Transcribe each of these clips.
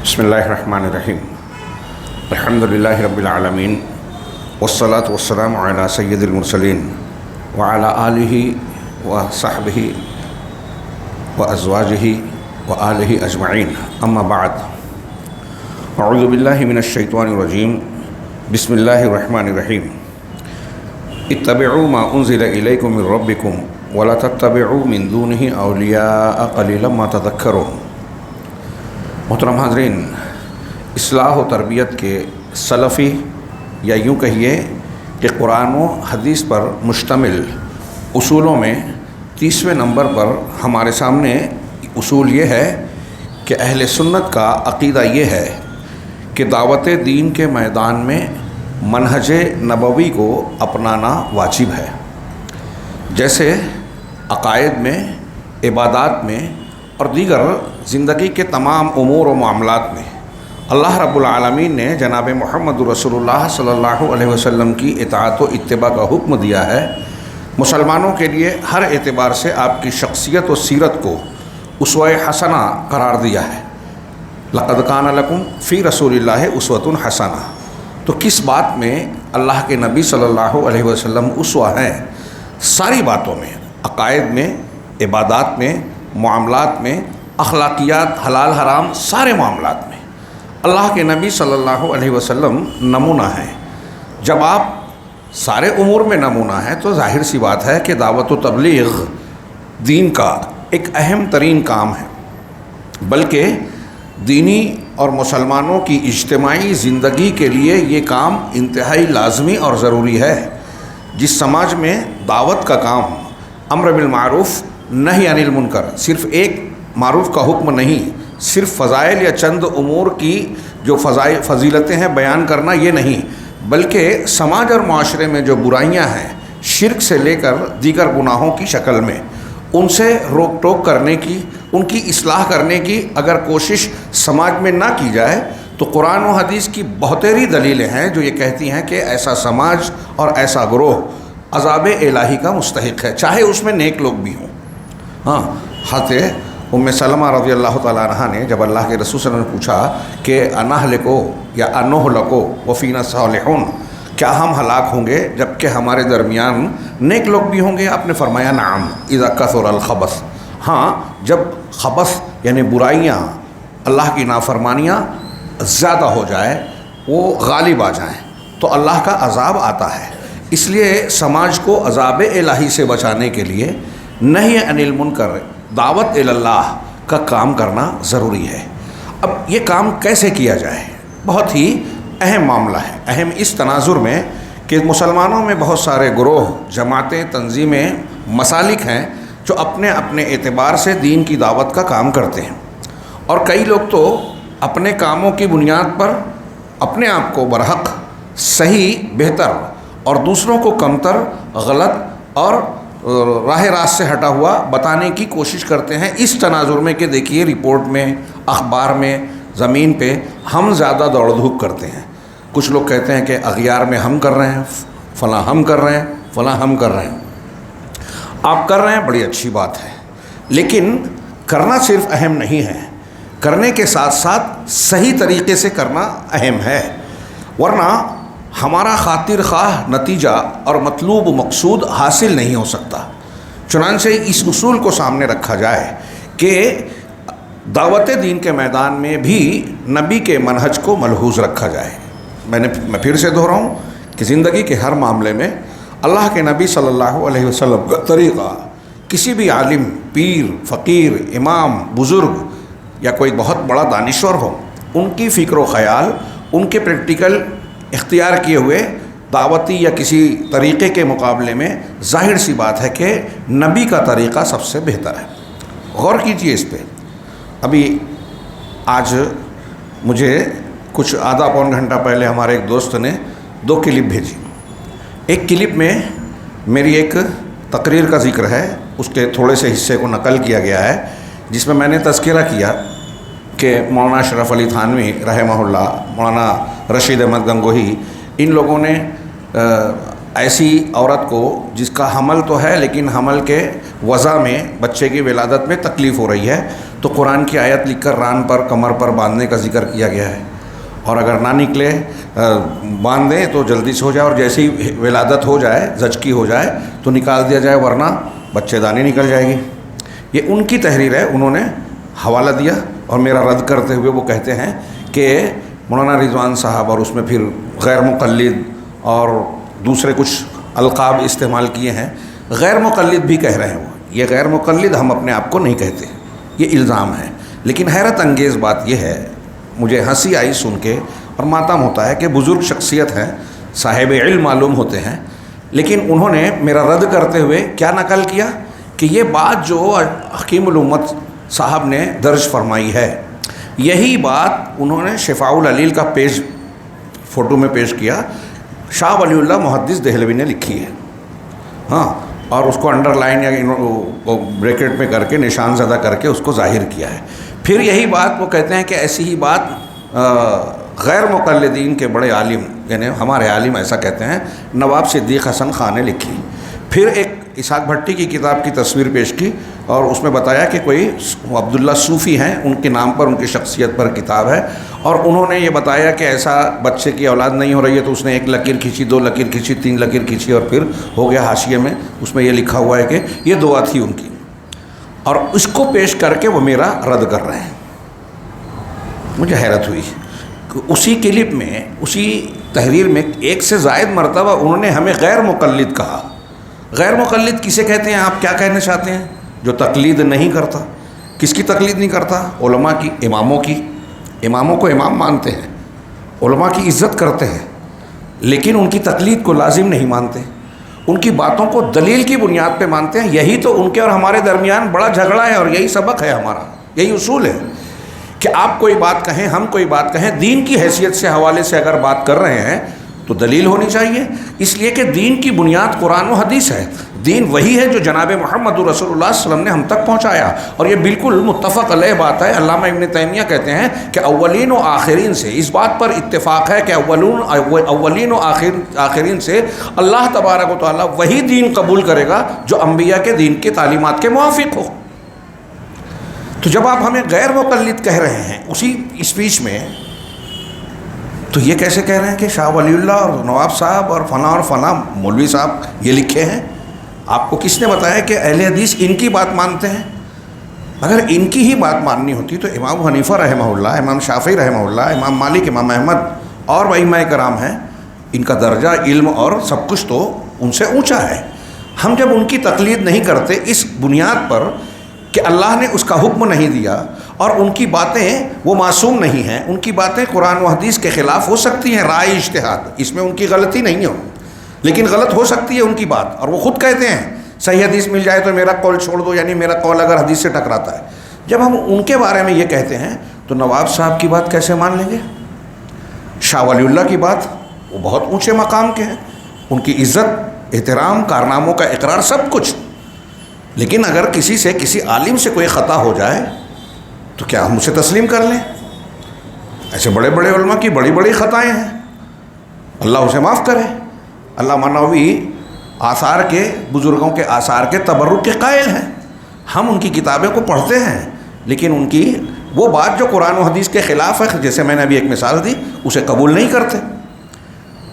بسم اللہ الرحمن الرحیم الحمدللہ رب العالمین والصلاة والسلام علی سید المرسلین وعلی آلہ وصحبہ وازواجہ وآلہ اجمعین اما بعد اعوذ باللہ من الشیطان الرجیم بسم اللہ الرحمن الرحیم اتبعوا ما انزل الیکم من ربکم ولا تتبعوا من دونہ اولیاء قلیلا ما تذکرون۔ محترم حاضرین، اصلاح و تربیت کے سلفی یا یوں کہیے کہ قرآن و حدیث پر مشتمل اصولوں میں 30ویں نمبر پر ہمارے سامنے اصول یہ ہے کہ اہل سنت کا عقیدہ یہ ہے کہ دعوت دین کے میدان میں منہج نبوی کو اپنانا واجب ہے، جیسے عقائد میں، عبادات میں اور دیگر زندگی کے تمام امور و معاملات میں اللہ رب العالمین نے جناب محمد رسول اللہ صلی اللہ علیہ وسلم کی اطاعت و اتباع کا حکم دیا ہے۔ مسلمانوں کے لیے ہر اعتبار سے آپ کی شخصیت و سیرت کو اسوہ حسنہ قرار دیا ہے۔ لقد کان لکم فی رسول اللہ اسوۃ حسنہ۔ تو کس بات میں اللہ کے نبی صلی اللہ علیہ وسلم اسوہ ہیں؟ ساری باتوں میں، عقائد میں، عبادات میں، معاملات میں، اخلاقیات، حلال حرام، سارے معاملات میں اللہ کے نبی صلی اللہ علیہ وسلم نمونہ ہیں۔ جب آپ سارے امور میں نمونہ ہیں تو ظاہر سی بات ہے کہ دعوت و تبلیغ دین کا ایک اہم ترین کام ہے، بلکہ دینی اور مسلمانوں کی اجتماعی زندگی کے لیے یہ کام انتہائی لازمی اور ضروری ہے۔ جس سماج میں دعوت کا کام امر بالمعروف نہی عن المنکر، صرف ایک معروف کا حکم نہیں، صرف فضائل یا چند امور کی جو فضیلتیں ہیں بیان کرنا یہ نہیں، بلکہ سماج اور معاشرے میں جو برائیاں ہیں شرک سے لے کر دیگر گناہوں کی شکل میں، ان سے روک ٹوک کرنے کی، ان کی اصلاح کرنے کی اگر کوشش سماج میں نہ کی جائے تو قرآن و حدیث کی بہتری دلیلیں ہیں جو یہ کہتی ہیں کہ ایسا سماج اور ایسا گروہ عذاب الہی کا مستحق ہے، چاہے اس میں نیک لوگ بھی ہوں۔ ہاں، حضرت ام سلمہ رضی اللہ تعالیٰ عنہ نے جب اللہ کے رسول صلی اللہ علیہ وسلم نے پوچھا کہ انہلکو یا انہلکو وفینا صالحون، کیا ہم ہلاک ہوں گے جبکہ ہمارے درمیان نیک لوگ بھی ہوں گے؟ آپ نے فرمایا نعم اذا کثر الخبث، ہاں جب خبث یعنی برائیاں، اللہ کی نافرمانیاں زیادہ ہو جائے، وہ غالب آ جائیں تو اللہ کا عذاب آتا ہے۔ اس لیے سماج کو عذاب الہی سے بچانے کے لیے نہی عن المنکر، دعوت اللہ کا کام کرنا ضروری ہے۔ اب یہ کام کیسے کیا جائے؟ بہت ہی اہم معاملہ ہے، اہم اس تناظر میں کہ مسلمانوں میں بہت سارے گروہ، جماعتیں، تنظیمیں، مسالک ہیں جو اپنے اپنے اعتبار سے دین کی دعوت کا کام کرتے ہیں، اور کئی لوگ تو اپنے کاموں کی بنیاد پر اپنے آپ کو برحق، صحیح، بہتر اور دوسروں کو کمتر، غلط اور راہ راست سے ہٹا ہوا بتانے کی کوشش کرتے ہیں، اس تناظر میں کہ دیکھیے رپورٹ میں، اخبار میں، زمین پہ ہم زیادہ دوڑ دھوپ کرتے ہیں۔ کچھ لوگ کہتے ہیں کہ اغیار میں ہم کر رہے ہیں، فلاں ہم کر رہے ہیں، فلاں ہم کر رہے ہیں۔ آپ کر رہے ہیں، بڑی اچھی بات ہے، لیکن کرنا صرف اہم نہیں ہے، کرنے کے ساتھ ساتھ صحیح طریقے سے کرنا اہم ہے، ورنہ ہمارا خاطر خواہ نتیجہ اور مطلوب مقصود حاصل نہیں ہو سکتا۔ چنانچہ اس اصول کو سامنے رکھا جائے کہ دعوت دین کے میدان میں بھی نبی کے منہج کو ملحوظ رکھا جائے۔ میں پھر سے دہراؤں کہ زندگی کے ہر معاملے میں اللہ کے نبی صلی اللہ علیہ وسلم کا طریقہ کسی بھی عالم، پیر، فقیر، امام، بزرگ یا کوئی بہت بڑا دانشور ہو، ان کی فکر و خیال، ان کے پریکٹیکل اختیار کیے ہوئے دعوتی یا کسی طریقے کے مقابلے میں ظاہر سی بات ہے کہ نبی کا طریقہ سب سے بہتر ہے۔ غور کیجئے اس پہ۔ ابھی آج مجھے کچھ آدھا پون گھنٹہ پہلے ہمارے ایک دوست نے 2 کلپ بھیجی۔ ایک کلپ میں میری ایک تقریر کا ذکر ہے، اس کے تھوڑے سے حصے کو نقل کیا گیا ہے، جس میں میں نے تذکرہ کیا کہ مولانا اشرف علی تھانوی رحمہ اللہ، مولانا رشید احمد گنگوہی، ان لوگوں نے ایسی عورت کو جس کا حمل تو ہے لیکن حمل کے وضع میں، بچے کی ولادت میں تکلیف ہو رہی ہے، تو قرآن کی آیت لکھ کر ران پر کمر پر باندھنے کا ذکر کیا گیا ہے، اور اگر نہ نکلے باندھ دیں تو جلدی سے ہو جائے، اور جیسے ہی ولادت ہو جائے، زچگی ہو جائے تو نکال دیا جائے، ورنہ بچے دانی نکل جائے گی۔ یہ ان کی تحریر ہے، انہوں نے حوالہ دیا، اور میرا رد کرتے ہوئے وہ کہتے ہیں کہ مولانا رضوان صاحب، اور اس میں پھر غیر مقلد اور دوسرے کچھ القاب استعمال کیے ہیں۔ غیر مقلد بھی کہہ رہے ہیں وہ، یہ غیر مقلد ہم اپنے آپ کو نہیں کہتے، یہ الزام ہے۔ لیکن حیرت انگیز بات یہ ہے، مجھے ہنسی آئی سن کے اور ماتم ہوتا ہے کہ بزرگ شخصیت ہیں، صاحب علم معلوم ہوتے ہیں، لیکن انہوں نے میرا رد کرتے ہوئے کیا نقل کیا کہ یہ بات جو حکیم الامت صاحب نے درج فرمائی ہے، یہی بات انہوں نے شفاء العلیل کا پیج فوٹو میں پیش کیا، شاہ ولی اللہ محدث دہلوی نے لکھی ہے، ہاں، اور اس کو انڈر لائن یا بریکٹ میں کر کے نشان زدہ کر کے اس کو ظاہر کیا ہے۔ پھر یہی بات وہ کہتے ہیں کہ ایسی ہی بات غیر مقلدین کے بڑے عالم، یعنی ہمارے عالم ایسا کہتے ہیں، نواب صدیق حسن خان نے لکھی۔ پھر ایک اسحاق بھٹی کی کتاب کی تصویر پیش کی، اور اس میں بتایا کہ کوئی عبداللہ صوفی ہیں، ان کے نام پر، ان کی شخصیت پر کتاب ہے، اور انہوں نے یہ بتایا کہ ایسا بچے کی اولاد نہیں ہو رہی ہے، تو اس نے 1 لکیر کھینچی، 2 لکیر کھینچی، 3 لکیر کھینچی، اور پھر ہو گیا حاشیے میں اس میں یہ لکھا ہوا ہے کہ یہ دعا تھی ان کی، اور اس کو پیش کر کے وہ میرا رد کر رہے ہیں۔ مجھے حیرت ہوئی کہ اسی کلپ میں، اسی تحریر میں 1 سے زائد مرتبہ انہوں نے ہمیں غیر مقلد کہا۔ غیر مقلد کسے کہتے ہیں؟ آپ کیا کہنا چاہتے ہیں؟ جو تقلید نہیں کرتا۔ کس کی تقلید نہیں کرتا؟ علماء کی، اماموں کی۔ اماموں کو امام مانتے ہیں، علماء کی عزت کرتے ہیں، لیکن ان کی تقلید کو لازم نہیں مانتے، ان کی باتوں کو دلیل کی بنیاد پہ مانتے ہیں۔ یہی تو ان کے اور ہمارے درمیان بڑا جھگڑا ہے، اور یہی سبق ہے ہمارا، یہی اصول ہے کہ آپ کوئی بات کہیں، ہم کوئی بات کہیں، دین کی حیثیت سے، حوالے سے اگر بات کر رہے ہیں تو دلیل ہونی چاہیے، اس لیے کہ دین کی بنیاد قرآن و حدیث ہے۔ دین وہی ہے جو جناب محمد رسول اللہ صلی اللہ علیہ وسلم نے ہم تک پہنچایا، اور یہ بالکل متفق علیہ بات ہے۔ علامہ ابن تیمیہ کہتے ہیں کہ اولین و آخرین سے اس بات پر اتفاق ہے کہ اولین و آخرین سے اللہ تبارک و تعالیٰ وہی دین قبول کرے گا جو انبیاء کے دین کی تعلیمات کے موافق ہو۔ تو جب آپ ہمیں غیر مقلد کہہ رہے ہیں اسی اسپیچ میں، تو یہ کیسے کہہ رہے ہیں کہ شاہ ولی اللہ اور نواب صاحب اور فلاں مولوی صاحب یہ لکھے ہیں؟ آپ کو کس نے بتایا کہ اہل حدیث ان کی بات مانتے ہیں؟ اگر ان کی ہی بات ماننی ہوتی تو امام حنیفہ رحمہ اللہ، امام شافعی رحمہ اللہ، امام مالک، امام احمد اور ائمہ کرام ہیں، ان کا درجہ علم اور سب کچھ تو ان سے اونچا ہے۔ ہم جب ان کی تقلید نہیں کرتے اس بنیاد پر کہ اللہ نے اس کا حکم نہیں دیا، اور ان کی باتیں وہ معصوم نہیں ہیں، ان کی باتیں قرآن و حدیث کے خلاف ہو سکتی ہیں، رائے اجتہاد، اس میں ان کی غلطی نہیں ہو، لیکن غلط ہو سکتی ہے ان کی بات، اور وہ خود کہتے ہیں صحیح حدیث مل جائے تو میرا قول چھوڑ دو، یعنی میرا قول اگر حدیث سے ٹکراتا ہے۔ جب ہم ان کے بارے میں یہ کہتے ہیں تو نواب صاحب کی بات کیسے مان لیں گے؟ شاہ ولی اللہ کی بات، وہ بہت اونچے مقام کے ہیں، ان کی عزت، احترام، کارناموں کا اقرار، سب کچھ، لیکن اگر کسی سے، کسی عالم سے کوئی خطا ہو جائے تو کیا ہم اسے تسلیم کر لیں؟ ایسے بڑے بڑے علماء کی بڑی بڑی خطائیں ہیں، اللہ اسے معاف کرے۔ علامہ نووی آثار کے، بزرگوں کے آثار کے تبرک کے قائل ہیں، ہم ان کی کتابیں کو پڑھتے ہیں، لیکن ان کی وہ بات جو قرآن و حدیث کے خلاف ہے، جیسے میں نے ابھی ایک مثال دی، اسے قبول نہیں کرتے۔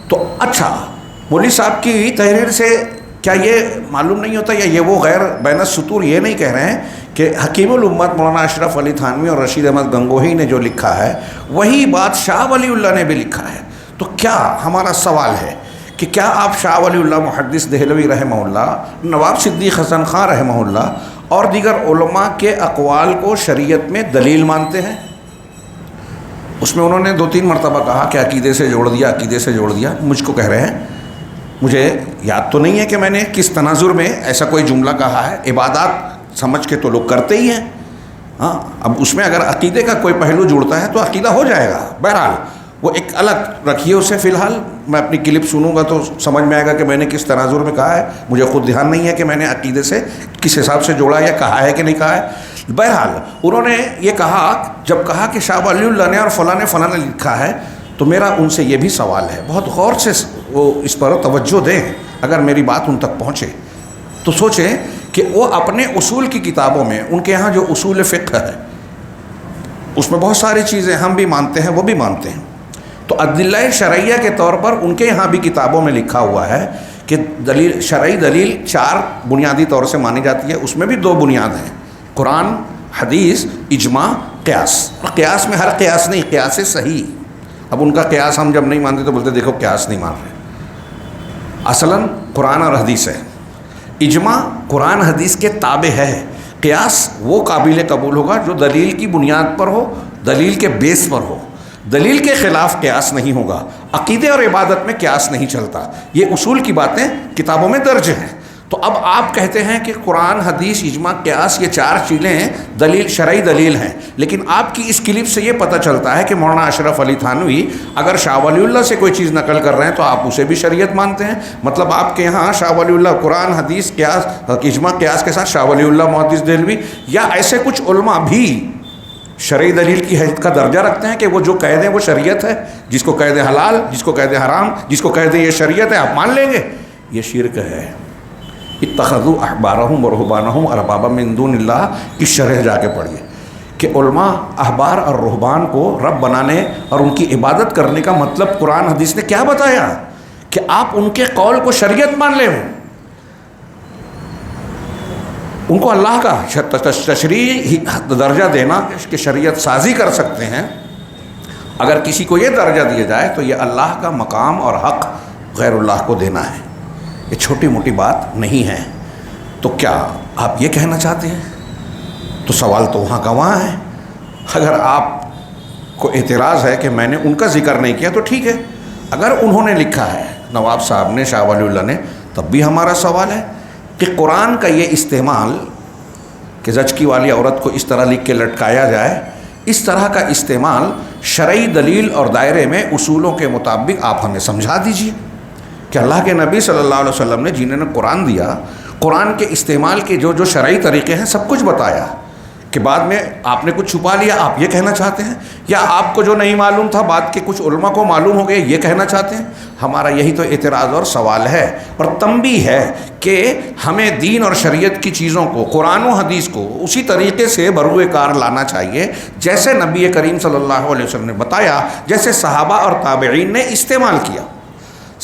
تو اچھا، مولوی صاحب کی تحریر سے کیا یہ معلوم نہیں ہوتا، یا یہ وہ غیر بین السطور یہ نہیں کہہ رہے ہیں کہ حکیم الامت مولانا اشرف علی تھانوی اور رشید احمد گنگوہی نے جو لکھا ہے وہی بات شاہ ولی اللہ نے بھی لکھا ہے؟ تو کیا ہمارا سوال ہے کہ کیا آپ شاہ ولی اللہ محدث دہلوی رحمہ اللہ، نواب صدیق حسن خان رحمہ اللہ اور دیگر علماء کے اقوال کو شریعت میں دلیل مانتے ہیں؟ اس میں انہوں نے 2-3 مرتبہ کہا کہ عقیدے سے جوڑ دیا، عقیدے سے جوڑ دیا۔ مجھ کو کہہ رہے ہیں، مجھے یاد تو نہیں ہے کہ میں نے کس تناظر میں ایسا کوئی جملہ کہا ہے۔ عبادات سمجھ کے تو لوگ کرتے ہی ہیں، ہاں، اب اس میں اگر عقیدے کا کوئی پہلو جڑتا ہے تو عقیدہ ہو جائے گا۔ بہرحال وہ ایک الگ رکھیے اسے، فی الحال میں اپنی کلپ سنوں گا تو سمجھ میں آئے گا کہ میں نے کس تناظر میں کہا ہے۔ مجھے خود دھیان نہیں ہے کہ میں نے عقیدے سے کس حساب سے جوڑا یا کہا ہے کہ نہیں کہا ہے۔ بہرحال انہوں نے یہ کہا، جب کہا کہ شاہ ولی اللہ نے اور فلاں نے لکھا ہے، تو میرا ان سے یہ بھی سوال ہے، بہت غور سے وہ اس پر توجہ دیں، اگر میری بات ان تک پہنچے تو سوچیں کہ وہ اپنے اصول کی کتابوں میں، ان کے ہاں جو اصول فقہ ہے، اس میں بہت ساری چیزیں ہم بھی مانتے ہیں، وہ بھی مانتے ہیں. تو ادلہ شرعیہ کے طور پر ان کے یہاں بھی کتابوں میں لکھا ہوا ہے کہ دلیل شرعی دلیل 4 بنیادی طور سے مانی جاتی ہے. اس میں بھی 2 بنیاد ہیں: قرآن، حدیث، اجماع، قیاس. قیاس میں ہر قیاس نہیں، قیاس صحیح. اب ان کا قیاس ہم جب نہیں مانتے تو بولتے دیکھو قیاس نہیں مان رہے. اصلاً قرآن اور حدیث ہے. اجماع قرآن حدیث کے تابع ہے. قیاس وہ قابل قبول ہوگا جو دلیل کی بنیاد پر ہو، دلیل کے بیس پر ہو. دلیل کے خلاف قیاس نہیں ہوگا. عقیدے اور عبادت میں قیاس نہیں چلتا. یہ اصول کی باتیں کتابوں میں درج ہیں. تو اب آپ کہتے ہیں کہ قرآن، حدیث، اجماع، قیاس یہ 4 چیزیں دلیل، شرعی دلیل ہیں. لیکن آپ کی اس کلپ سے یہ پتہ چلتا ہے کہ مولانا اشرف علی تھانوی اگر شاہ ولی اللہ سے کوئی چیز نقل کر رہے ہیں تو آپ اسے بھی شریعت مانتے ہیں. مطلب آپ کے یہاں شاہ ولی اللہ قرآن، حدیث، قیاس، اجماع، قیاس کے ساتھ شاہ ولی اللہ محدث دہلوی یا ایسے کچھ علماء بھی شرعی دلیل کی حیثیت کا درجہ رکھتے ہیں کہ وہ جو کہہ دیں وہ شریعت ہے. جس کو کہہ دیں حلال، جس کو کہہ دیں حرام، جس کو کہہ دیں یہ شریعت ہے، آپ مان لیں گے. یہ شرک ہے. اتخذوا احبارهم ورهبانهم اربابا من دون اللہ کی شرح جا کے پڑھیے کہ علماء احبار اور رہبان کو رب بنانے اور ان کی عبادت کرنے کا مطلب قرآن حدیث نے کیا بتایا کہ آپ ان کے قول کو شریعت مان لیں. ان کو اللہ کا تشریعی درجہ دینا کہ شریعت سازی کر سکتے ہیں. اگر کسی کو یہ درجہ دیا جائے تو یہ اللہ کا مقام اور حق غیر اللہ کو دینا ہے. یہ چھوٹی موٹی بات نہیں ہے. تو کیا آپ یہ کہنا چاہتے ہیں؟ تو سوال تو وہاں کا وہاں ہے. اگر آپ کو اعتراض ہے کہ میں نے ان کا ذکر نہیں کیا تو ٹھیک ہے. اگر انہوں نے لکھا ہے، نواب صاحب نے، شاہ ولی اللہ نے، تب بھی ہمارا سوال ہے کہ قرآن کا یہ استعمال کہ زچگی والی عورت کو اس طرح لکھ کے لٹکایا جائے، اس طرح کا استعمال شرعی دلیل اور دائرے میں اصولوں کے مطابق آپ ہمیں سمجھا دیجیے کہ اللہ کے نبی صلی اللہ علیہ وسلم نے جنہوں نے قرآن دیا، قرآن کے استعمال کے جو شرعی طریقے ہیں سب کچھ بتایا کہ بعد میں آپ نے کچھ چھپا لیا. آپ یہ کہنا چاہتے ہیں؟ یا آپ کو جو نہیں معلوم تھا بعد کے کچھ علماء کو معلوم ہو گئے، یہ کہنا چاہتے ہیں؟ ہمارا یہی تو اعتراض اور سوال ہے اور تنبیہ ہے کہ ہمیں دین اور شریعت کی چیزوں کو، قرآن و حدیث کو اسی طریقے سے بروئے کار لانا چاہیے جیسے نبی کریم صلی اللہ علیہ وسلم نے بتایا، جیسے صحابہ اور تابعین نے استعمال کیا.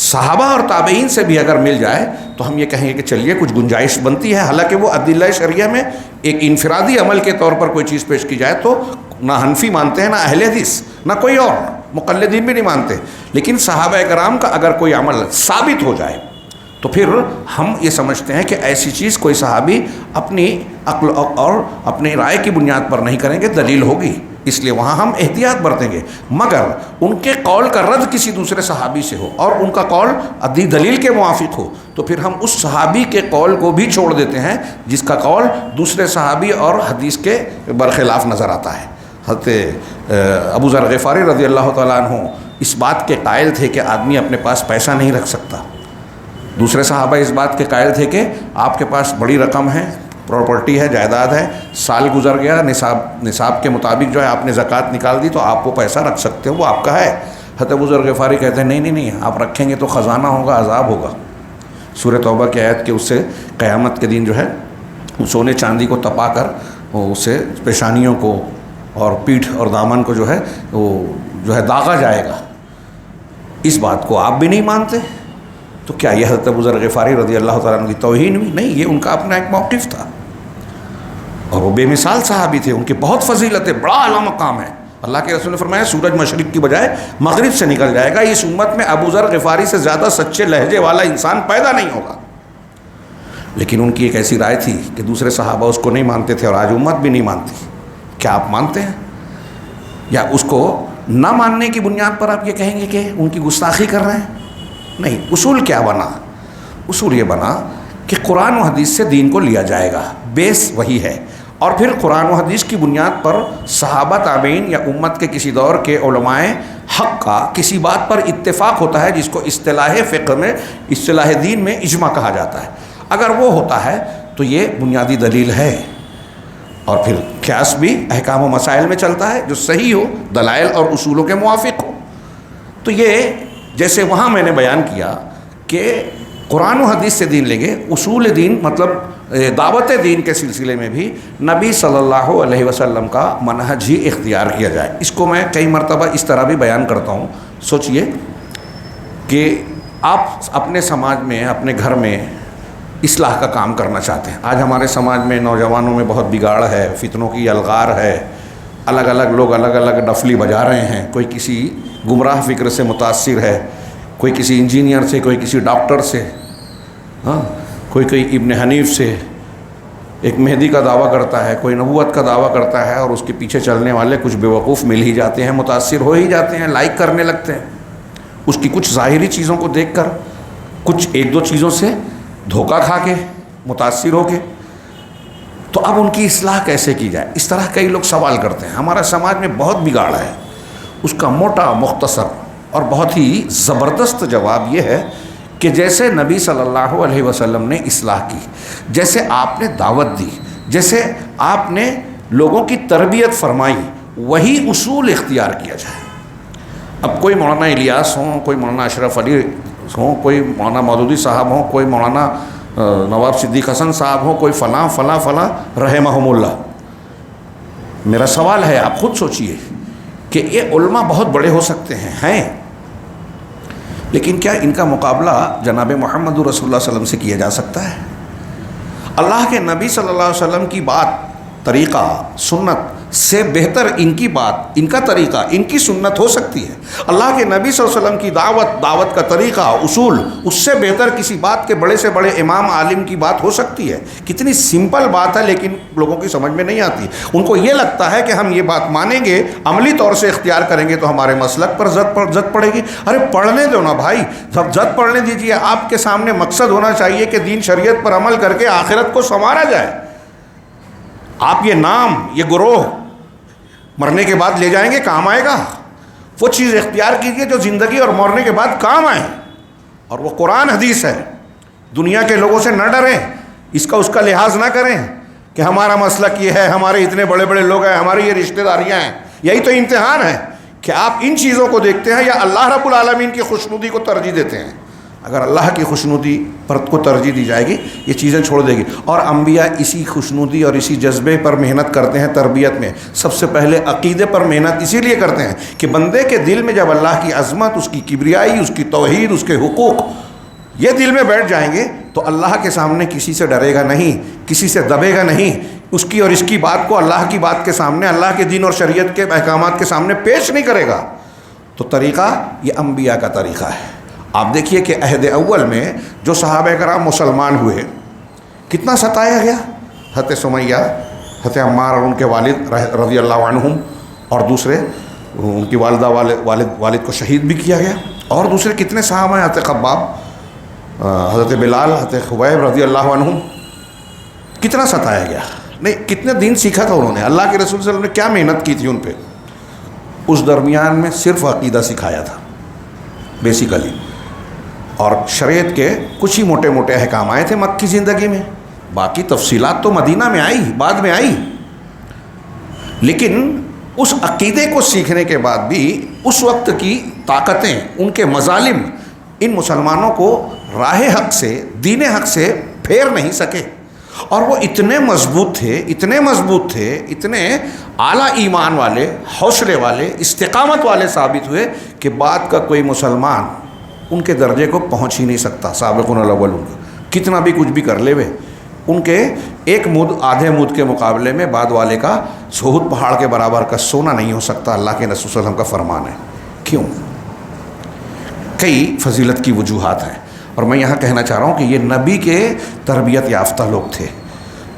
صحابہ اور تابعین سے بھی اگر مل جائے تو ہم یہ کہیں گے کہ چلیے کچھ گنجائش بنتی ہے. حالانکہ وہ ادلہ شرعیہ میں ایک انفرادی عمل کے طور پر کوئی چیز پیش کی جائے تو نہ حنفی مانتے ہیں، نہ اہل حدیث، نہ کوئی اور مقلدین بھی نہیں مانتے. لیکن صحابہ کرام کا اگر کوئی عمل ثابت ہو جائے تو پھر ہم یہ سمجھتے ہیں کہ ایسی چیز کوئی صحابی اپنی عقل اور اپنی رائے کی بنیاد پر نہیں کریں گے، دلیل ہوگی، اس لیے وہاں ہم احتیاط برتیں گے. مگر ان کے قول کا رد کسی دوسرے صحابی سے ہو اور ان کا قول عدی دلیل کے موافق ہو تو پھر ہم اس صحابی کے قول کو بھی چھوڑ دیتے ہیں جس کا قول دوسرے صحابی اور حدیث کے برخلاف نظر آتا ہے. حضرت ابو ذر غفاری رضی اللہ تعالیٰ عنہ اس بات کے قائل تھے کہ آدمی اپنے پاس پیسہ نہیں رکھ سکتا. دوسرے صحابہ اس بات کے قائل تھے کہ آپ کے پاس بڑی رقم ہے، پراپرٹی ہے، جائیداد ہے، سال گزر گیا، نصاب کے مطابق جو ہے آپ نے زکوٰۃ نکال دی تو آپ وہ پیسہ رکھ سکتے ہو، وہ آپ کا ہے. حضرت ابو ذر غفاری کہتے ہیں نہیں آپ رکھیں گے تو خزانہ ہوگا، عذاب ہوگا. سورہ توبہ کی آیت کے اس سے قیامت کے دن جو ہے سونے چاندی کو تپا کر اس سے پیشانیوں کو اور پیٹھ اور دامن کو جو ہے داغا جائے گا. اس بات کو آپ بھی نہیں مانتے تو کیا یہ حضرت ابو ذر غفاری رضی اللہ تعالیٰ عنہ کی توہین ہوئی؟ نہیں، یہ ان کا اپنا ایک موقف تھا اور وہ بے مثال صحابی تھے. ان کی بہت فضیلت ہے، بڑا اعلیٰ مقام ہے. اللہ کے رسول نے فرمایا سورج مشرق کی بجائے مغرب سے نکل جائے گا، اس امت میں ابو ذر غفاری سے زیادہ سچے لہجے والا انسان پیدا نہیں ہوگا. لیکن ان کی ایک ایسی رائے تھی کہ دوسرے صحابہ اس کو نہیں مانتے تھے اور آج امت بھی نہیں مانتی. کیا آپ مانتے ہیں؟ یا اس کو نہ ماننے کی بنیاد پر آپ یہ کہیں گے کہ ان کی گستاخی کر رہے ہیں؟ نہیں. اصول کیا بنا؟ اصول یہ بنا کہ قرآن و حدیث سے دین کو لیا جائے گا، بیس وہی ہے. اور پھر قرآن و حدیث کی بنیاد پر صحابہ، تابعین یا امت کے کسی دور کے علماء حق کا کسی بات پر اتفاق ہوتا ہے جس کو اصطلاح فقہ میں، اصطلاح دین میں اجماع کہا جاتا ہے. اگر وہ ہوتا ہے تو یہ بنیادی دلیل ہے. اور پھر قیاس بھی احکام و مسائل میں چلتا ہے جو صحیح ہو، دلائل اور اصولوں کے موافق ہو. تو یہ جیسے وہاں میں نے بیان کیا کہ قرآن و حدیث سے دین لیں گے، اصول دین مطلب دعوت دین کے سلسلے میں بھی نبی صلی اللہ علیہ وسلم کا منہج ہی اختیار کیا جائے۔ اس کو میں کئی مرتبہ اس طرح بھی بیان کرتا ہوں۔ سوچئے کہ آپ اپنے سماج میں، اپنے گھر میں اصلاح کا کام کرنا چاہتے ہیں۔ آج ہمارے سماج میں نوجوانوں میں بہت بگاڑ ہے، فتنوں کی الغار ہے، الگ الگ لوگ الگ الگ ڈفلی بجا رہے ہیں، کوئی کسی گمراہ فکر سے متاثر ہے، کوئی کسی انجینئر سے، کوئی کسی ڈاکٹر سے، کوئی ابن حنیف سے، ایک مہدی کا دعویٰ کرتا ہے، کوئی نبوت کا دعویٰ کرتا ہے، اور اس کے پیچھے چلنے والے کچھ بیوقوف مل ہی جاتے ہیں، متاثر ہو ہی جاتے ہیں، لائک کرنے لگتے ہیں اس کی کچھ ظاہری چیزوں کو دیکھ کر، کچھ ایک دو چیزوں سے دھوکہ کھا کے، متاثر ہو کے۔ تو اب ان کی اصلاح کیسے کی جائے؟ اس طرح کئی لوگ سوال کرتے ہیں۔ ہمارا سماج میں بہت بگاڑ ہے، اس کا موٹا، مختصر اور بہت ہی زبردست جواب یہ ہے کہ جیسے نبی صلی اللہ علیہ وسلم نے اصلاح کی، جیسے آپ نے دعوت دی، جیسے آپ نے لوگوں کی تربیت فرمائی، وہی اصول اختیار کیا جائے۔ اب کوئی مولانا الیاس ہوں، کوئی مولانا اشرف علی ہوں، کوئی مولانا مودودی صاحب ہوں، کوئی مولانا نواب صدیق حسن صاحب ہوں، کوئی فلاں فلاں فلاں رحمہم اللہ، میرا سوال ہے، آپ خود سوچئے کہ یہ علماء بہت بڑے ہو سکتے ہیں، لیکن کیا ان کا مقابلہ جناب محمد رسول اللہ صلی اللہ علیہ وسلم سے کیا جا سکتا ہے؟ اللہ کے نبی صلی اللہ علیہ وسلم کی بات، طریقہ، سنت سے بہتر ان کی بات، ان کا طریقہ، ان کی سنت ہو سکتی ہے؟ اللہ کے نبی صلی اللہ علیہ وسلم کی دعوت کا طریقہ، اصول، اس سے بہتر کسی بات کے بڑے سے بڑے امام عالم کی بات ہو سکتی ہے؟ کتنی سمپل بات ہے، لیکن لوگوں کی سمجھ میں نہیں آتی۔ ان کو یہ لگتا ہے کہ ہم یہ بات مانیں گے، عملی طور سے اختیار کریں گے تو ہمارے مسلک پر زد پڑے گی۔ ارے پڑھنے دو نا بھائی، سب زد پڑھنے دیجیے۔ آپ کے سامنے مقصد ہونا چاہیے کہ دین شریعت پر عمل کر کے آخرت کو سنوارا جائے۔ آپ یہ نام، یہ گروہ مرنے کے بعد لے جائیں گے، کام آئے گا؟ وہ چیز اختیار کیجیے جو زندگی اور مرنے کے بعد کام آئے، اور وہ قرآن حدیث ہے۔ دنیا کے لوگوں سے نہ ڈریں، اس کا لحاظ نہ کریں کہ ہمارا مسلک یہ ہے، ہمارے اتنے بڑے بڑے لوگ ہیں، ہماری یہ رشتہ داریاں ہیں۔ یہی تو امتحان ہے کہ آپ ان چیزوں کو دیکھتے ہیں یا اللہ رب العالمین کی خوشنودی کو ترجیح دیتے ہیں۔ اگر اللہ کی خوشنودی پر کو ترجیح دی جائے گی، یہ چیزیں چھوڑ دے گی۔ اور انبیاء اسی خوشنودی اور اسی جذبے پر محنت کرتے ہیں تربیت میں۔ سب سے پہلے عقیدے پر محنت اسی لیے کرتے ہیں کہ بندے کے دل میں جب اللہ کی عظمت، اس کی کبریائی، اس کی توحید، اس کے حقوق یہ دل میں بیٹھ جائیں گے تو اللہ کے سامنے کسی سے ڈرے گا نہیں، کسی سے دبے گا نہیں، اس کی اور اس کی بات کو اللہ کی بات کے سامنے، اللہ کے دین اور شریعت کے احکامات کے سامنے پیش نہیں کرے گا۔ تو طریقہ یہ انبیاء کا طریقہ ہے۔ آپ دیکھیے کہ عہد اول میں جو صحابہ کرام مسلمان ہوئے، کتنا ستایا گیا۔ حضرت سمیہ، حضرت عمار اور ان کے والد رضی اللہ عنہم، اور دوسرے ان کی والدہ والد کو شہید بھی کیا گیا، اور دوسرے کتنے صحابہ ہیں، حضرت خباب، حضرت بلال، حضرت خبیب رضی اللہ عنہم، کتنا ستایا گیا۔ نہیں، کتنے دین سیکھا تھا انہوں نے، اللہ کے رسول صلی اللہ علیہ وسلم نے کیا محنت کی تھی ان پہ۔ اس درمیان میں صرف عقیدہ سکھایا تھا بیسیکلی، اور شریعت کے کچھ ہی موٹے موٹے احکام آئے تھے مکی زندگی میں، باقی تفصیلات تو مدینہ میں آئی، بعد میں آئی۔ لیکن اس عقیدے کو سیکھنے کے بعد بھی اس وقت کی طاقتیں، ان کے مظالم ان مسلمانوں کو راہ حق سے، دین حق سے پھیر نہیں سکے، اور وہ اتنے مضبوط تھے، اتنے اعلیٰ ایمان والے، حوصلے والے، استقامت والے ثابت ہوئے کہ بعد کا کوئی مسلمان ان کے درجے کو پہنچ ہی نہیں سکتا۔ سابقون الاولون کتنا بھی کچھ بھی کر لے وے، ان کے ایک مد، آدھے مد کے مقابلے میں بعد والے کا صحود پہاڑ کے برابر کا سونا نہیں ہو سکتا۔ اللہ کے رسول صلی اللہ علیہ وسلم کا فرمان ہے۔ کیوں؟ کئی فضیلت کی وجوہات ہیں، اور میں یہاں کہنا چاہ رہا ہوں کہ یہ نبی کے تربیت یافتہ لوگ تھے۔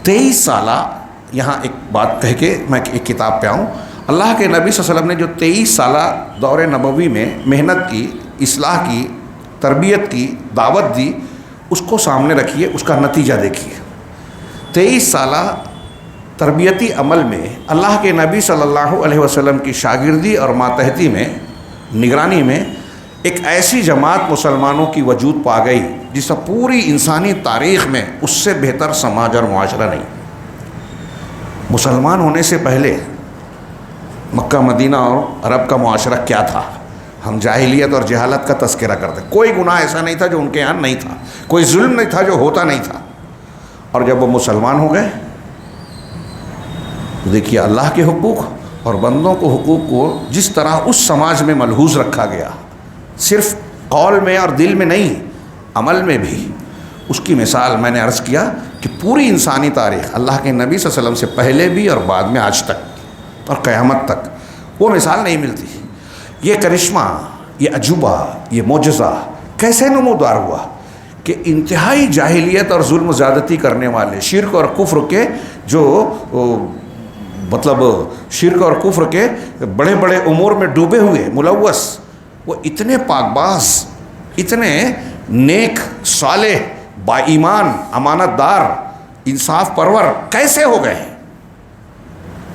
23 سالہ، یہاں ایک بات کہہ کے میں ایک کتاب پہ آؤں، اللہ کے نبی صلی اللہ علیہ وسلم نے جو 23 سالہ دور نبوی میں محنت کی، اصلاح کی، تربیت کی، دعوت دی، اس کو سامنے رکھیے، اس کا نتیجہ دیکھیے۔ 23 سالہ تربیتی عمل میں اللہ کے نبی صلی اللہ علیہ وسلم کی شاگردی اور ماتحتی میں، نگرانی میں ایک ایسی جماعت مسلمانوں کی وجود پا گئی جس سے پوری انسانی تاریخ میں اس سے بہتر سماج اور معاشرہ نہیں۔ مسلمان ہونے سے پہلے مکہ مدینہ اور عرب کا معاشرہ کیا تھا؟ ہم جاہلیت اور جہالت کا تذکرہ کرتے ہیں. کوئی گناہ ایسا نہیں تھا جو ان کے یہاں نہیں تھا، کوئی ظلم نہیں تھا جو ہوتا نہیں تھا. اور جب وہ مسلمان ہو گئے تو دیکھیے اللہ کے حقوق اور بندوں کو حقوق کو جس طرح اس سماج میں ملحوظ رکھا گیا، صرف قول میں اور دل میں نہیں، عمل میں بھی. اس کی مثال میں نے عرض کیا کہ پوری انسانی تاریخ اللہ کے نبی صلی اللہ علیہ وسلم سے پہلے بھی اور بعد میں آج تک اور قیامت تک وہ مثال نہیں ملتی. یہ کرشمہ، یہ عجوبہ، یہ معجزہ کیسے نمودار ہوا کہ انتہائی جاہلیت اور ظلم و زیادتی کرنے والے، شرک اور کفر کے جو شرک اور کفر کے بڑے بڑے امور میں ڈوبے ہوئے ملوث، وہ اتنے پاک باز، اتنے نیک، صالح، با ایمان، امانت دار، انصاف پرور کیسے ہو گئے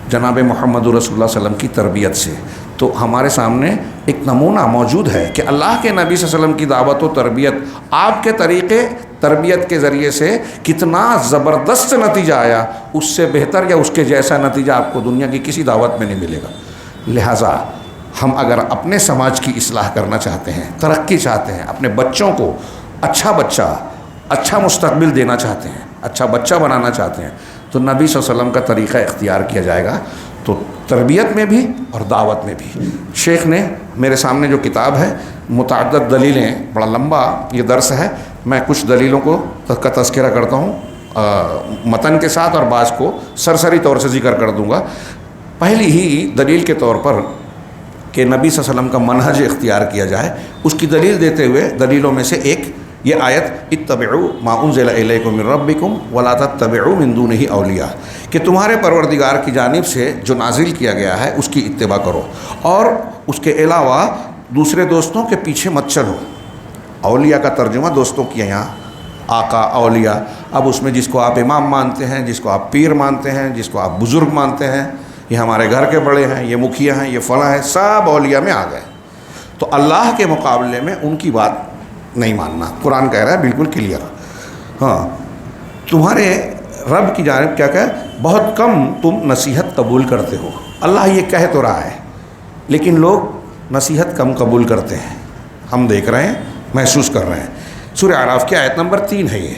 جناب محمد رسول اللہ صلی اللہ علیہ وسلم کی تربیت سے. تو ہمارے سامنے ایک نمونہ موجود ہے کہ اللہ کے نبی صلی اللہ علیہ وسلم کی دعوت و تربیت، آپ کے طریقے تربیت کے ذریعے سے کتنا زبردست نتیجہ آیا، اس سے بہتر یا اس کے جیسا نتیجہ آپ کو دنیا کی کسی دعوت میں نہیں ملے گا. لہٰذا ہم اگر اپنے سماج کی اصلاح کرنا چاہتے ہیں، ترقی چاہتے ہیں، اپنے بچوں کو اچھا مستقبل دینا چاہتے ہیں، اچھا بچہ بنانا چاہتے ہیں، تو نبی صلی اللہ علیہ وسلم کا طریقہ اختیار کیا جائے گا. تو تربیت میں بھی اور دعوت میں بھی. شیخ نے میرے سامنے جو کتاب ہے، متعدد دلیلیں، بڑا لمبا یہ درس ہے، میں کچھ دلیلوں کا تذکرہ کرتا ہوں متن کے ساتھ اور بعض کو سرسری طور سے ذکر کر دوں گا. پہلی ہی دلیل کے طور پر کہ نبی صلی اللہ علیہ وسلم کا منہج اختیار کیا جائے، اس کی دلیل دیتے ہوئے دلیلوں میں سے ایک یہ آیت اتبعوا ما انزل الیکم من ربکم ولا تتبعوا من دونہ اولیاء، کہ تمہارے پروردگار کی جانب سے جو نازل کیا گیا ہے اس کی اتباع کرو اور اس کے علاوہ دوسرے دوستوں کے پیچھے مت چلو. اولیاء کا ترجمہ دوستوں کیا یہاں آقا، اولیاء. اب اس میں جس کو آپ امام مانتے ہیں، جس کو آپ پیر مانتے ہیں، جس کو آپ بزرگ مانتے ہیں، یہ ہمارے گھر کے بڑے ہیں، یہ مکھیا ہیں، یہ فلاں ہیں، سب اولیاء میں آ گئے. تو اللہ کے مقابلے میں ان کی بات نہیں ماننا. قرآن کہہ رہا ہے بالکل کلیئر، ہاں تمہارے رب کی جانب کیا کہ بہت کم تم نصیحت قبول کرتے ہو. اللہ یہ کہہ تو رہا ہے لیکن لوگ نصیحت کم قبول کرتے ہیں. ہم دیکھ رہے ہیں، محسوس کر رہے ہیں. سورہ اعراف کی آیت نمبر 3 ہے یہ.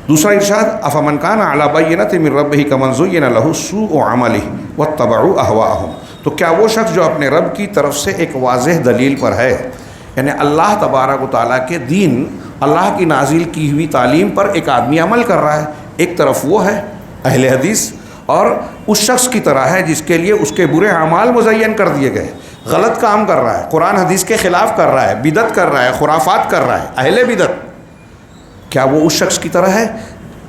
دوسرا ارشاد افمن کان علی بینۃ من ربہ کمن زین لہ سوء عملہ واتبعوا اہواءہم. تو کیا وہ شخص جو اپنے رب کی طرف سے ایک واضح دلیل پر ہے، یعنی اللہ تبارک و تعالیٰ کے دین، اللہ کی نازل کی ہوئی تعلیم پر ایک آدمی عمل کر رہا ہے، ایک طرف وہ ہے اہل حدیث، اور اس شخص کی طرح ہے جس کے لیے اس کے برے اعمال مزین کر دیے گئے، غلط کام کر رہا ہے، قرآن حدیث کے خلاف کر رہا ہے، بدعت کر رہا ہے، خرافات کر رہا ہے، اہل بدعت. کیا وہ اس شخص کی طرح ہے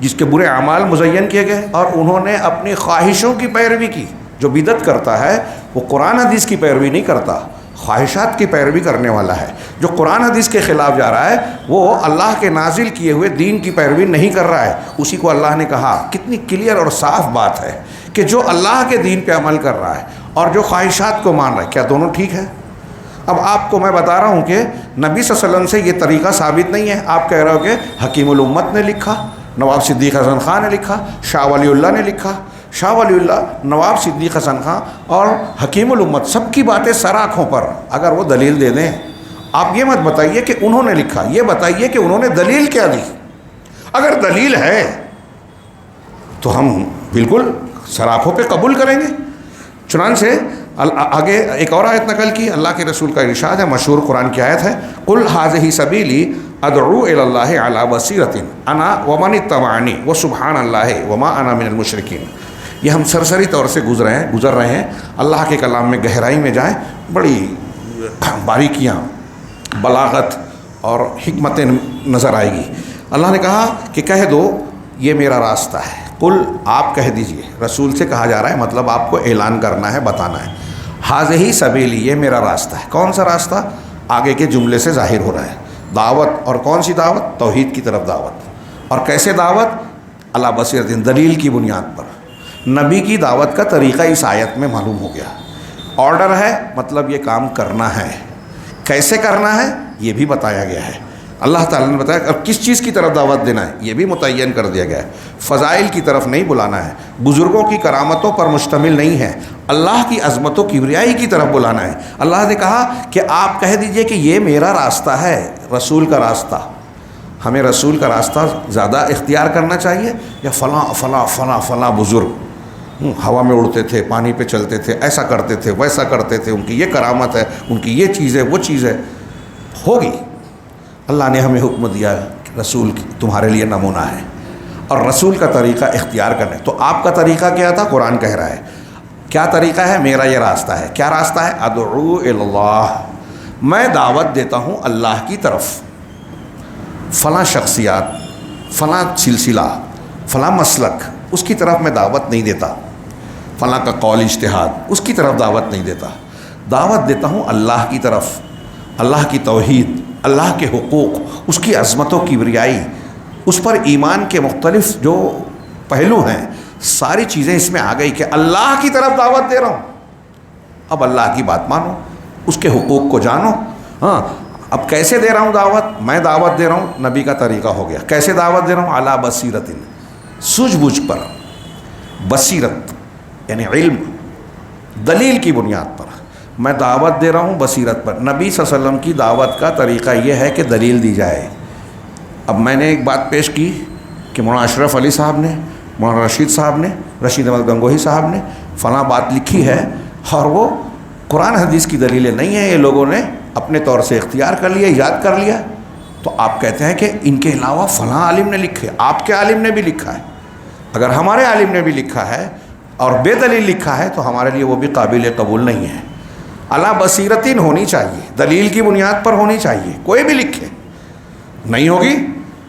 جس کے برے اعمال مزین کیے گئے اور انہوں نے اپنی خواہشوں کی پیروی کی؟ جو بدعت کرتا ہے وہ قرآن حدیث کی پیروی نہیں کرتا، خواہشات کی پیروی کرنے والا ہے. جو قرآن حدیث کے خلاف جا رہا ہے وہ اللہ کے نازل کیے ہوئے دین کی پیروی نہیں کر رہا ہے. اسی کو اللہ نے کہا، کتنی کلیئر اور صاف بات ہے کہ جو اللہ کے دین پہ عمل کر رہا ہے اور جو خواہشات کو مان رہا ہے، کیا دونوں ٹھیک ہے؟ اب آپ کو میں بتا رہا ہوں کہ نبی صلی اللہ علیہ وسلم سے یہ طریقہ ثابت نہیں ہے. آپ کہہ رہے ہو کہ حکیم الامت نے لکھا، نواب صدیق حسن خان نے لکھا، شاہ ولی اللہ نے لکھا. شاہ ولی اللہ، نواب صدیق حسن خان اور حکیم الامت سب کی باتیں سر آنکھوں پر، اگر وہ دلیل دے دیں، آپ یہ مت بتائیے کہ انہوں نے لکھا، یہ بتائیے کہ انہوں نے دلیل کیا دی. اگر دلیل ہے تو ہم بالکل سر آنکھوں پہ قبول کریں گے. چنانچہ آگے ایک اور آیت نقل کی، اللہ کے رسول کا ارشاد ہے، مشہور قرآن کی آیت ہے، قل ھذہ سبیلی ادعو الی اللہ علی بصیرۃ انا ومن اتبعنی وسبحان اللہ وما انا من المشرکین. یہ ہم سرسری طور سے گزر رہے ہیں. اللہ کے کلام میں گہرائی میں جائیں، بڑی باریکیاں، بلاغت اور حکمتیں نظر آئے گی. اللہ نے کہا کہ کہہ دو یہ میرا راستہ ہے. قل، آپ کہہ دیجئے، رسول سے کہا جا رہا ہے، مطلب آپ کو اعلان کرنا ہے، بتانا ہے. ھذہ سبیلی، یہ میرا راستہ ہے. کون سا راستہ؟ آگے کے جملے سے ظاہر ہو رہا ہے. دعوت، اور کون سی دعوت؟ توحید کی طرف دعوت. اور کیسے دعوت؟ علی بصیرۃ، دلیل کی بنیاد پر. نبی کی دعوت کا طریقہ اس آیت میں معلوم ہو گیا. آرڈر ہے، مطلب یہ کام کرنا ہے. کیسے کرنا ہے یہ بھی بتایا گیا ہے. اللہ تعالیٰ نے بتایا. اور کس چیز کی طرف دعوت دینا ہے یہ بھی متعین کر دیا گیا ہے. فضائل کی طرف نہیں بلانا ہے، بزرگوں کی کرامتوں پر مشتمل نہیں ہے، اللہ کی عظمت و کبریائی کی طرف بلانا ہے۔ اللہ نے کہا کہ آپ کہہ دیجئے کہ یہ میرا راستہ ہے، رسول کا راستہ۔ ہمیں رسول کا راستہ زیادہ اختیار کرنا چاہیے یا فلاں فلاں فلاں فلاں بزرگ ہوا میں اڑتے تھے، پانی پہ چلتے تھے، ایسا کرتے تھے، ویسا کرتے تھے، ان کی یہ کرامت ہے، ان کی یہ چیز ہے، وہ چیز ہے، ہوگی۔ اللہ نے ہمیں حکم دیا کہ رسول تمہارے لیے نمونہ ہے اور رسول کا طریقہ اختیار کرنا ہے۔ تو آپ کا طریقہ کیا تھا؟ قرآن کہہ رہا ہے کیا طریقہ ہے؟ میرا یہ راستہ ہے۔ کیا راستہ ہے؟ ادعو اللہ، میں دعوت دیتا ہوں اللہ کی طرف۔ فلاں شخصیات، فلاں سلسلہ، فلاں مسلک، اس کی طرف میں دعوت نہیں دیتا، فلاں کا قول اجتہاد، اس کی طرف دعوت نہیں دیتا۔ دعوت دیتا ہوں اللہ کی طرف، اللہ کی توحید، اللہ کے حقوق، اس کی عظمت و کبریائی، اس پر ایمان کے مختلف جو پہلو ہیں، ساری چیزیں اس میں آ گئی کہ اللہ کی طرف دعوت دے رہا ہوں۔ اب اللہ کی بات مانو، اس کے حقوق کو جانو۔ ہاں، اب کیسے دے رہا ہوں دعوت؟ میں دعوت دے رہا ہوں، نبی کا طریقہ ہو گیا۔ کیسے دعوت دے رہا ہوں؟ علی بصیرت، سوجھ بوجھ پر، بصیرت یعنی علم، دلیل کی بنیاد پر میں دعوت دے رہا ہوں، بصیرت پر۔ نبی صلی اللہ علیہ وسلم کی دعوت کا طریقہ یہ ہے کہ دلیل دی جائے۔ اب میں نے ایک بات پیش کی کہ مولانا اشرف علی صاحب نے، مولانا رشید صاحب نے، رشید احمد گنگوہی صاحب نے فلاں بات لکھی ہے اور وہ قرآن حدیث کی دلیلیں نہیں ہیں، یہ لوگوں نے اپنے طور سے اختیار کر لیا، یاد کر لیا، تو آپ کہتے ہیں کہ ان کے علاوہ فلاں عالم نے لکھے، آپ کے عالم نے بھی لکھا ہے۔ اگر ہمارے عالم نے بھی لکھا ہے اور بے دلیل لکھا ہے تو ہمارے لیے وہ بھی قابل قبول نہیں ہے۔ علی بصیرتین ہونی چاہیے، دلیل کی بنیاد پر ہونی چاہیے، کوئی بھی لکھے، نہیں ہوگی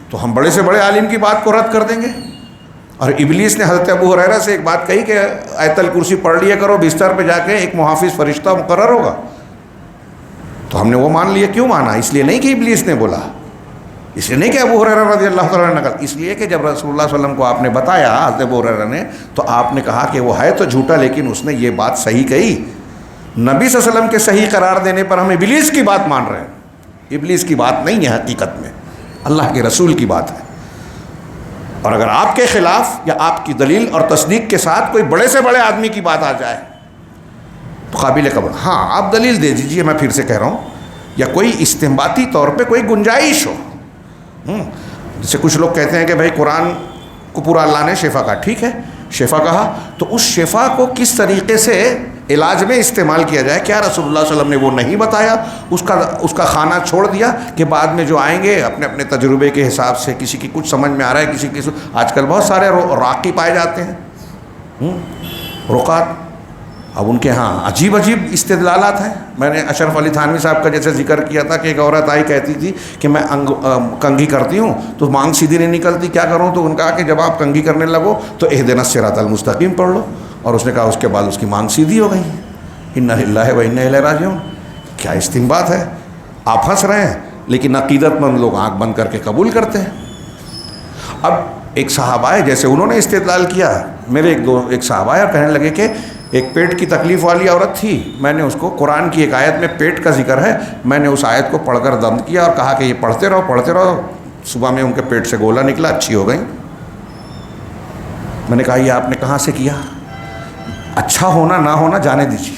تو ہم بڑے سے بڑے عالم کی بات کو رد کر دیں گے۔ اور ابلیس نے حضرت ابو ہریرہ سے ایک بات کہی کہ آیت الکرسی پڑھ لیا کرو، بستر پہ جا کے ایک محافظ فرشتہ مقرر ہوگا، تو ہم نے وہ مان لیا۔ کیوں مانا؟ اس لیے نہیں کہ ابلیس نے بولا، اس لیے نہیں کہ ابو ہریرہ رضی اللہ تعالیٰ نے نقل، اس لیے کہ جب رسول اللہ صلی اللہ علیہ وسلم کو آپ نے بتایا حضرت ابو ہریرہ نے، تو آپ نے کہا کہ وہ ہے تو جھوٹا لیکن اس نے یہ بات صحیح کہی۔ نبی صلی اللہ علیہ وسلم کے صحیح قرار دینے پر ہم ابلیس کی بات مان رہے ہیں۔ ابلیس کی بات نہیں ہے، حقیقت میں اللہ کے رسول کی بات ہے۔ اور اگر آپ کے خلاف یا آپ کی دلیل اور تصدیق کے ساتھ کوئی بڑے سے بڑے آدمی کی بات آ جائے تو قابل قبول، ہاں آپ دلیل دے دیجیے، میں پھر سے کہہ رہا ہوں، یا کوئی استنباطی طور پہ کوئی گنجائش ہو۔ جیسے کچھ لوگ کہتے ہیں کہ بھائی قرآن کو پورا اللہ نے شفا کہا، ٹھیک ہے شفا کہا، تو اس شفا کو کس طریقے سے علاج میں استعمال کیا جائے؟ کیا رسول اللہ صلی اللہ علیہ وسلم نے وہ نہیں بتایا؟ اس کا خانہ چھوڑ دیا کہ بعد میں جو آئیں گے اپنے اپنے تجربے کے حساب سے، کسی کی کچھ سمجھ میں آ رہا ہے، کسی کی آج کل بہت سارے راقی پائے جاتے ہیں، رقات، اب ان کے ہاں عجیب عجیب استدلالات ہیں۔ میں نے اشرف علی تھانوی صاحب کا جیسے ذکر کیا تھا کہ ایک عورت آئی کہتی تھی کہ میں کنگھی کرتی ہوں تو مانگ سیدھی نہیں نکلتی، کیا کروں؟ تو ان کہا کہ جب آپ کنگھی کرنے لگو تو اہدنا الصراط المستقیم پڑھ لو، اور اس نے کہا اس کے بعد اس کی مانگ سیدھی ہو گئی۔ انا للہ و انا الیہ راجعون۔ کیا استنباط ہے! آپ ہنس رہے ہیں لیکن عقیدت مند لوگ آنکھ بند کر کے قبول کرتے ہیں۔ اب ایک صحابہ ہے، جیسے انہوں نے استدلال کیا، میرے ایک صحابہ ہے اور کہنے لگے کہ ایک پیٹ کی تکلیف والی عورت تھی، میں نے اس کو قرآن کی ایک آیت میں پیٹ کا ذکر ہے، میں نے اس آیت کو پڑھ کر دم کیا اور کہا کہ یہ پڑھتے رہو، صبح میں ان کے پیٹ سے گولا نکلا، اچھی ہو گئی۔ میں نے کہا یہ آپ نے کہاں سے کیا؟ اچھا ہونا نہ ہونا جانے دیجیے۔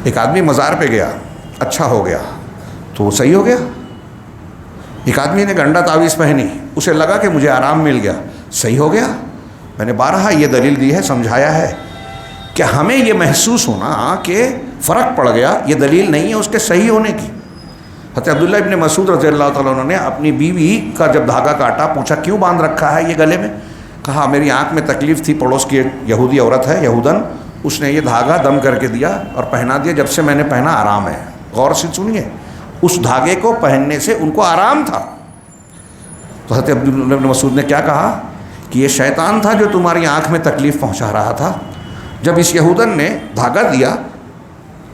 ایک آدمی مزار پہ گیا، اچھا ہو گیا تو وہ صحیح ہو گیا۔ ایک آدمی نے گنڈا تعویذ پہنی، اسے لگا کہ مجھے آرام مل گیا، صحیح ہو گیا۔ میں نے بارہا یہ دلیل دی ہے، سمجھایا ہے کہ ہمیں یہ محسوس ہونا کہ فرق پڑ گیا، یہ دلیل نہیں ہے اس کے صحیح ہونے کی۔ حضرت عبداللہ ابن مسعود رضی اللہ تعالیٰ عنہ نے اپنی بیوی کا جب دھاگا کاٹا، پوچھا کیوں باندھ رکھا ہے یہ گلے میں؟ کہا میری آنکھ میں تکلیف تھی، پڑوس کی ایک یہودی عورت ہے یہودن، اس نے یہ دھاگا دم کر کے دیا اور پہنا دیا، جب سے میں نے پہنا آرام ہے۔ غور سے سنیے، اس دھاگے کو پہننے سے ان کو آرام تھا۔ تو حضرت عبداللہ ابن مسعود نے کیا کہا کہ یہ شیطان تھا جو تمہاری آنکھ میں تکلیف پہنچا رہا تھا، جب اس یہودن نے دھاگا دیا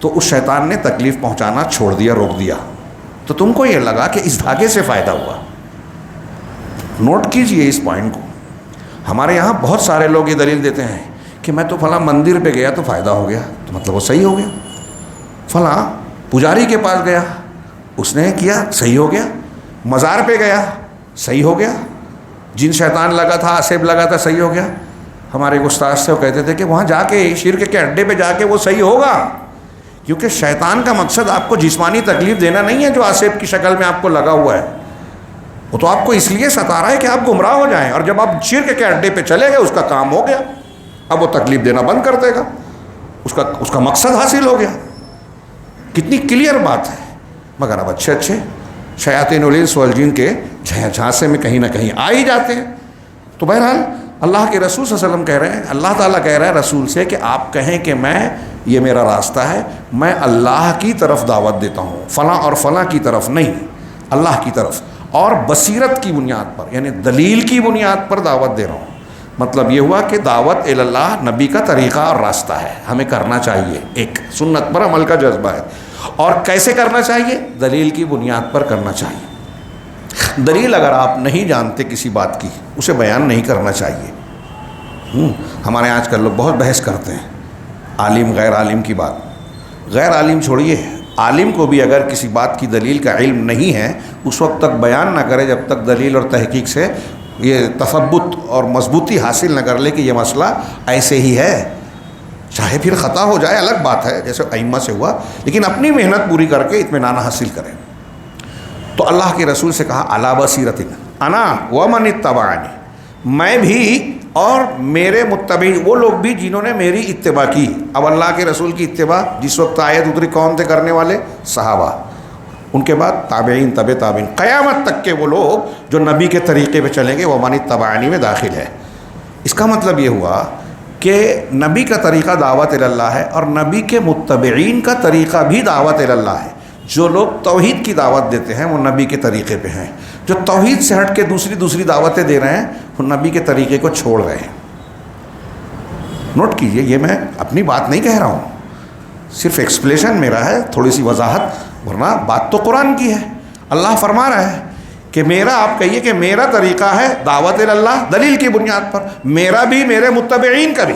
تو اس شیطان نے تکلیف پہنچانا چھوڑ دیا، روک دیا، تو تم کو یہ لگا کہ اس دھاگے سے فائدہ ہوا۔ نوٹ کیجئے اس پوائنٹ کو۔ ہمارے یہاں بہت سارے لوگ یہ دلیل دیتے ہیں کہ میں تو فلاں مندر پہ گیا تو فائدہ ہو گیا، تو مطلب وہ صحیح ہو گیا۔ فلاں پجاری کے پاس گیا، اس نے کیا، صحیح ہو گیا۔ مزار پہ گیا، صحیح ہو گیا۔ جن شیطان لگا تھا، اسیب لگا تھا، صحیح ہو گیا۔ ہمارے ایک استاد سے وہ کہتے تھے کہ وہاں جا کے شرک کے اڈے پہ جا کے وہ صحیح ہوگا، کیونکہ شیطان کا مقصد آپ کو جسمانی تکلیف دینا نہیں ہے جو آسیب کی شکل میں آپ کو لگا ہوا ہے، وہ تو آپ کو اس لیے ستا رہا ہے کہ آپ گمراہ ہو جائیں، اور جب آپ شرک کے اڈے پہ چلے گئے اس کا کام ہو گیا، اب وہ تکلیف دینا بند کر دے گا، اس کا مقصد حاصل ہو گیا۔ کتنی کلیئر بات ہے، مگر اب اچھے شیاطین الانس والجن کے جھانسے میں کہیں نہ کہیں آ ہی جاتے ہیں۔ تو بہرحال اللہ کے رسول صلی اللہ علیہ وسلم کہہ رہے ہیں، اللہ تعالیٰ کہہ رہا ہے رسول سے کہ آپ کہیں کہ یہ میرا راستہ ہے، میں اللہ کی طرف دعوت دیتا ہوں، فلاں اور فلاں کی طرف نہیں، اللہ کی طرف، اور بصیرت کی بنیاد پر، یعنی دلیل کی بنیاد پر دعوت دے رہا ہوں۔ مطلب یہ ہوا کہ دعوت اللہ نبی کا طریقہ اور راستہ ہے، ہمیں کرنا چاہیے، ایک سنت پر عمل کا جذبہ ہے، اور کیسے کرنا چاہیے؟ دلیل کی بنیاد پر کرنا چاہیے۔ دلیل اگر آپ نہیں جانتے کسی بات کی، اسے بیان نہیں کرنا چاہیے۔ ہمارے آج کل لوگ بہت بحث کرتے ہیں عالم غیر عالم کی بات، غیر عالم چھوڑیے، عالم کو بھی اگر کسی بات کی دلیل کا علم نہیں ہے اس وقت تک بیان نہ کرے جب تک دلیل اور تحقیق سے یہ تثبت اور مضبوطی حاصل نہ کر لے کہ یہ مسئلہ ایسے ہی ہے، چاہے پھر خطا ہو جائے الگ بات ہے جیسے ائمہ سے ہوا، لیکن اپنی محنت پوری کر کے اطمینان حاصل کریں۔ تو اللہ کے رسول سے کہا علی بصیرۃ انا ومن اتبعنی، میں بھی اور میرے متبعین، وہ لوگ بھی جنہوں نے میری اتباع کی۔ اب اللہ کے رسول کی اتباع جس وقت آیت اتری کون تھے کرنے والے؟ صحابہ، ان کے بعد تابعین، تابعین، قیامت تک کے وہ لوگ جو نبی کے طریقے پہ چلیں گے، وہ ومن اتبعنی میں داخل ہے۔ اس کا مطلب یہ ہوا کہ نبی کا طریقہ دعوت اللہ ہے، اور نبی کے متبعین کا طریقہ بھی دعوت اللہ ہے۔ جو لوگ توحید کی دعوت دیتے ہیں وہ نبی کے طریقے پہ ہیں، جو توحید سے ہٹ کے دوسری دعوتیں دے رہے ہیں وہ نبی کے طریقے کو چھوڑ رہے ہیں۔ نوٹ کیجئے، یہ میں اپنی بات نہیں کہہ رہا ہوں، صرف ایکسپلیشن میرا ہے، تھوڑی سی وضاحت، ورنہ بات تو قرآن کی ہے۔ اللہ فرما رہا ہے کہ میرا، آپ کہیے کہ میرا طریقہ ہے دعوت اللہ دلیل کی بنیاد پر، میرا بھی میرے متبعین کا بھی۔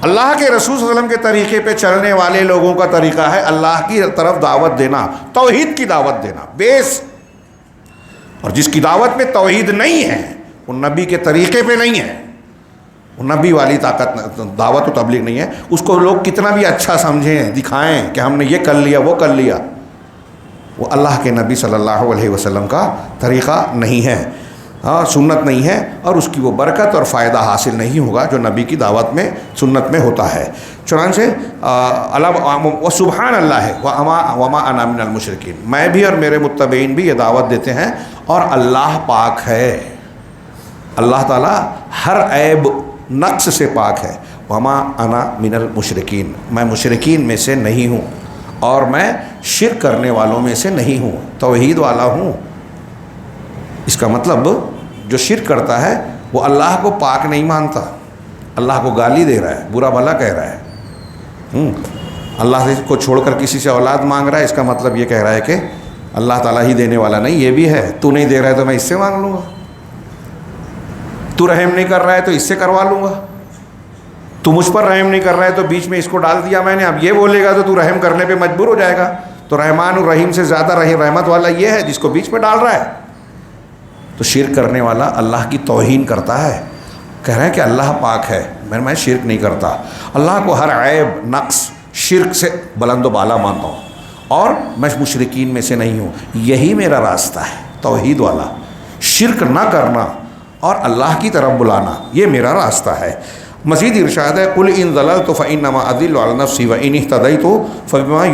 اللہ کے رسول صلی اللہ علیہ وسلم کے طریقے پہ چلنے والے لوگوں کا طریقہ ہے اللہ کی طرف دعوت دینا، توحید کی دعوت دینا، بیس۔ اور جس کی دعوت میں توحید نہیں ہے وہ نبی کے طریقے پہ نہیں ہے، وہ نبی والی طاقت دعوت و تبلیغ نہیں ہے۔ اس کو لوگ کتنا بھی اچھا سمجھیں، دکھائیں کہ ہم نے یہ کر لیا وہ کر لیا، وہ اللہ کے نبی صلی اللہ علیہ وسلم کا طریقہ نہیں ہے، سنت نہیں ہے، اور اس کی وہ برکت اور فائدہ حاصل نہیں ہوگا جو نبی کی دعوت میں سنت میں ہوتا ہے۔ چنانچہ و سبحان اللہ ہے وما انا من المشرکین، میں بھی اور میرے متبعین بھی یہ دعوت دیتے ہیں، اور اللہ پاک ہے، اللہ تعالیٰ ہر عیب نقص سے پاک ہے۔ وما انا من المشرکین، میں مشرکین میں سے نہیں ہوں، اور میں شرک کرنے والوں میں سے نہیں ہوں، توحید والا ہوں۔ اس کا مطلب جو شرک کرتا ہے وہ اللہ کو پاک نہیں مانتا، اللہ کو گالی دے رہا ہے، برا بھلا کہہ رہا ہے، اللہ کو چھوڑ کر کسی سے اولاد مانگ رہا ہے، اس کا مطلب یہ کہہ رہا ہے کہ اللہ تعالیٰ ہی دینے والا نہیں، یہ بھی ہے، تو نہیں دے رہا ہے تو میں اس سے مانگ لوں گا، تو رحم نہیں کر رہا ہے تو اس سے کروا لوں گا، تو مجھ پر رحم نہیں کر رہا ہے تو بیچ میں اس کو ڈال دیا میں نے، اب یہ بولے گا تو رحم کرنے پہ مجبور ہو جائے گا، تو رحمان الرحیم سے زیادہ رحمت والا یہ ہے جس کو بیچ میں ڈال رہا ہے۔ تو شرک کرنے والا اللہ کی توہین کرتا ہے، کہہ رہے ہیں کہ اللہ پاک ہے، میں شرک نہیں کرتا، اللہ کو ہر عیب نقص شرک سے بلند و بالا مانتا ہوں، اور میں مشرکین میں سے نہیں ہوں۔ یہی میرا راستہ ہے، توحید والا، شرک نہ کرنا اور اللہ کی طرف بلانا، یہ میرا راستہ ہے۔ مزید ارشاد ہے قل ان ضللت فانما اضل علی نفسی وان اهتدیت فبما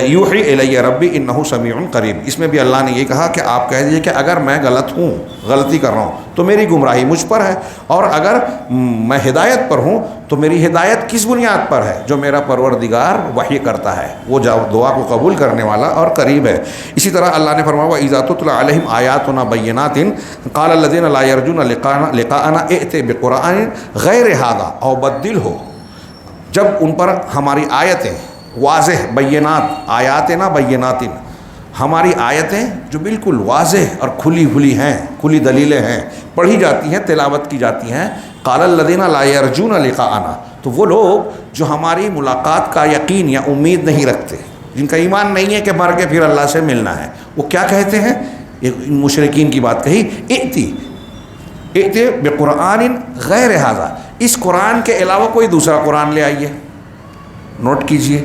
یوحی الی ربی انہ سمیع قریب۔ اس میں بھی اللہ نے یہ کہا کہ آپ کہہ دیجئے کہ اگر میں غلط ہوں، غلطی کر رہا ہوں تو میری گمراہی مجھ پر ہے، اور اگر میں ہدایت پر ہوں تو میری ہدایت کس بنیاد پر ہے؟ جو میرا پروردگار وحی کرتا ہے، وہ دعا کو قبول کرنے والا اور قریب ہے۔ اسی طرح اللہ نے فرمایا وَإِذَا تُتْلَىٰ عَلَيْهِمْ آيَاتُنَا بَيِّنَاتٍ قَالَ الَّذِينَ لَا يَرْجُونَ لِقَاءَنَا ائْتِ بِقُرْآنٍ غَيْرِ هَٰذَا أَوْ بَدِّلْهُ۔ جب ان پر ہماری آیتیں واضح، بینات، آیاتنا بینات، ہماری آیتیں جو بالکل واضح اور کھلی ہیں، کھلی دلیلیں ہیں، پڑھی جاتی ہیں، تلاوت کی جاتی ہیں، قال الذین لا یرجون لقاءنا، تو وہ لوگ جو ہماری ملاقات کا یقین یا امید نہیں رکھتے، جن کا ایمان نہیں ہے کہ مر کے پھر اللہ سے ملنا ہے، وہ کیا کہتے ہیں؟ ان مشرکین کی بات کہی، ائت بقرآن غیر ھذا، اس قرآن کے علاوہ کوئی دوسرا قرآن لے آئیے۔ نوٹ کیجئے،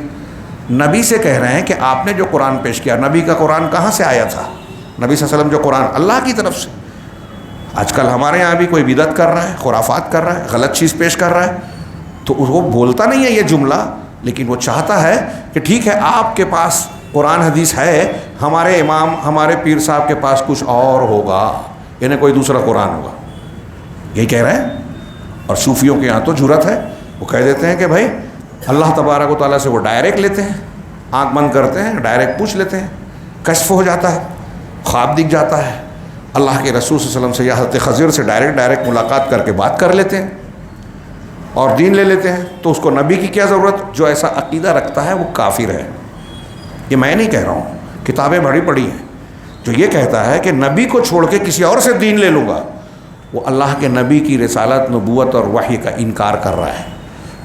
نبی سے کہہ رہے ہیں کہ آپ نے جو قرآن پیش کیا، نبی کا قرآن کہاں سے آیا تھا؟ نبی صلی اللہ علیہ وسلم جو قرآن اللہ کی طرف سے۔ آج کل ہمارے یہاں بھی کوئی بدعت کر رہا ہے، خرافات کر رہا ہے، غلط چیز پیش کر رہا ہے، تو وہ بولتا نہیں ہے یہ جملہ، لیکن وہ چاہتا ہے کہ ٹھیک ہے آپ کے پاس قرآن حدیث ہے، ہمارے امام ہمارے پیر صاحب کے پاس کچھ اور ہوگا، یعنی کوئی دوسرا قرآن ہوگا، یہی کہہ رہے ہیں۔ اور صوفیوں کے یہاں تو جرت ہے، وہ کہہ دیتے ہیں کہ بھائی اللہ تبارک و تعالیٰ سے وہ ڈائریکٹ لیتے ہیں، آنکھ بند کرتے ہیں، ڈائریکٹ پوچھ لیتے ہیں، کشف ہو جاتا ہے، خواب دکھ جاتا ہے، اللہ کے رسول صلی اللہ علیہ وسلم سے یا حضرت خضر سے ڈائریکٹ ملاقات کر کے بات کر لیتے ہیں اور دین لے لیتے ہیں۔ تو اس کو نبی کی کیا ضرورت؟ جو ایسا عقیدہ رکھتا ہے وہ کافر ہے۔ یہ میں نہیں کہہ رہا ہوں، کتابیں بڑی پڑھی ہیں۔ جو یہ کہتا ہے کہ نبی کو چھوڑ کے کسی اور سے دین لے لوں گا، وہ اللہ کے نبی کی رسالت، نبوت اور وحی کا انکار کر رہا ہے۔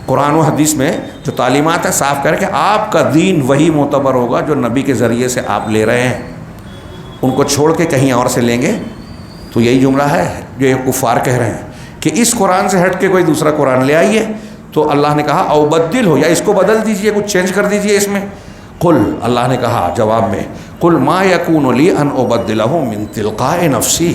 قرآن و حدیث میں جو تعلیمات ہے صاف کر کے آپ کا دین وہی معتبر ہوگا جو نبی کے ذریعے سے آپ لے رہے ہیں، ان کو چھوڑ کے کہیں اور سے لیں گے تو یہی جملہ ہے جو یہ کفار کہہ رہے ہیں کہ اس قرآن سے ہٹ کے کوئی دوسرا قرآن لے آئیے۔ تو اللہ نے کہا او بدل ہو، یا اس کو بدل دیجئے، کچھ چینج کر دیجئے اس میں۔ قل، اللہ نے کہا جواب میں، قل ما یکون لی ان ابدلہ من تلقاء نفسی،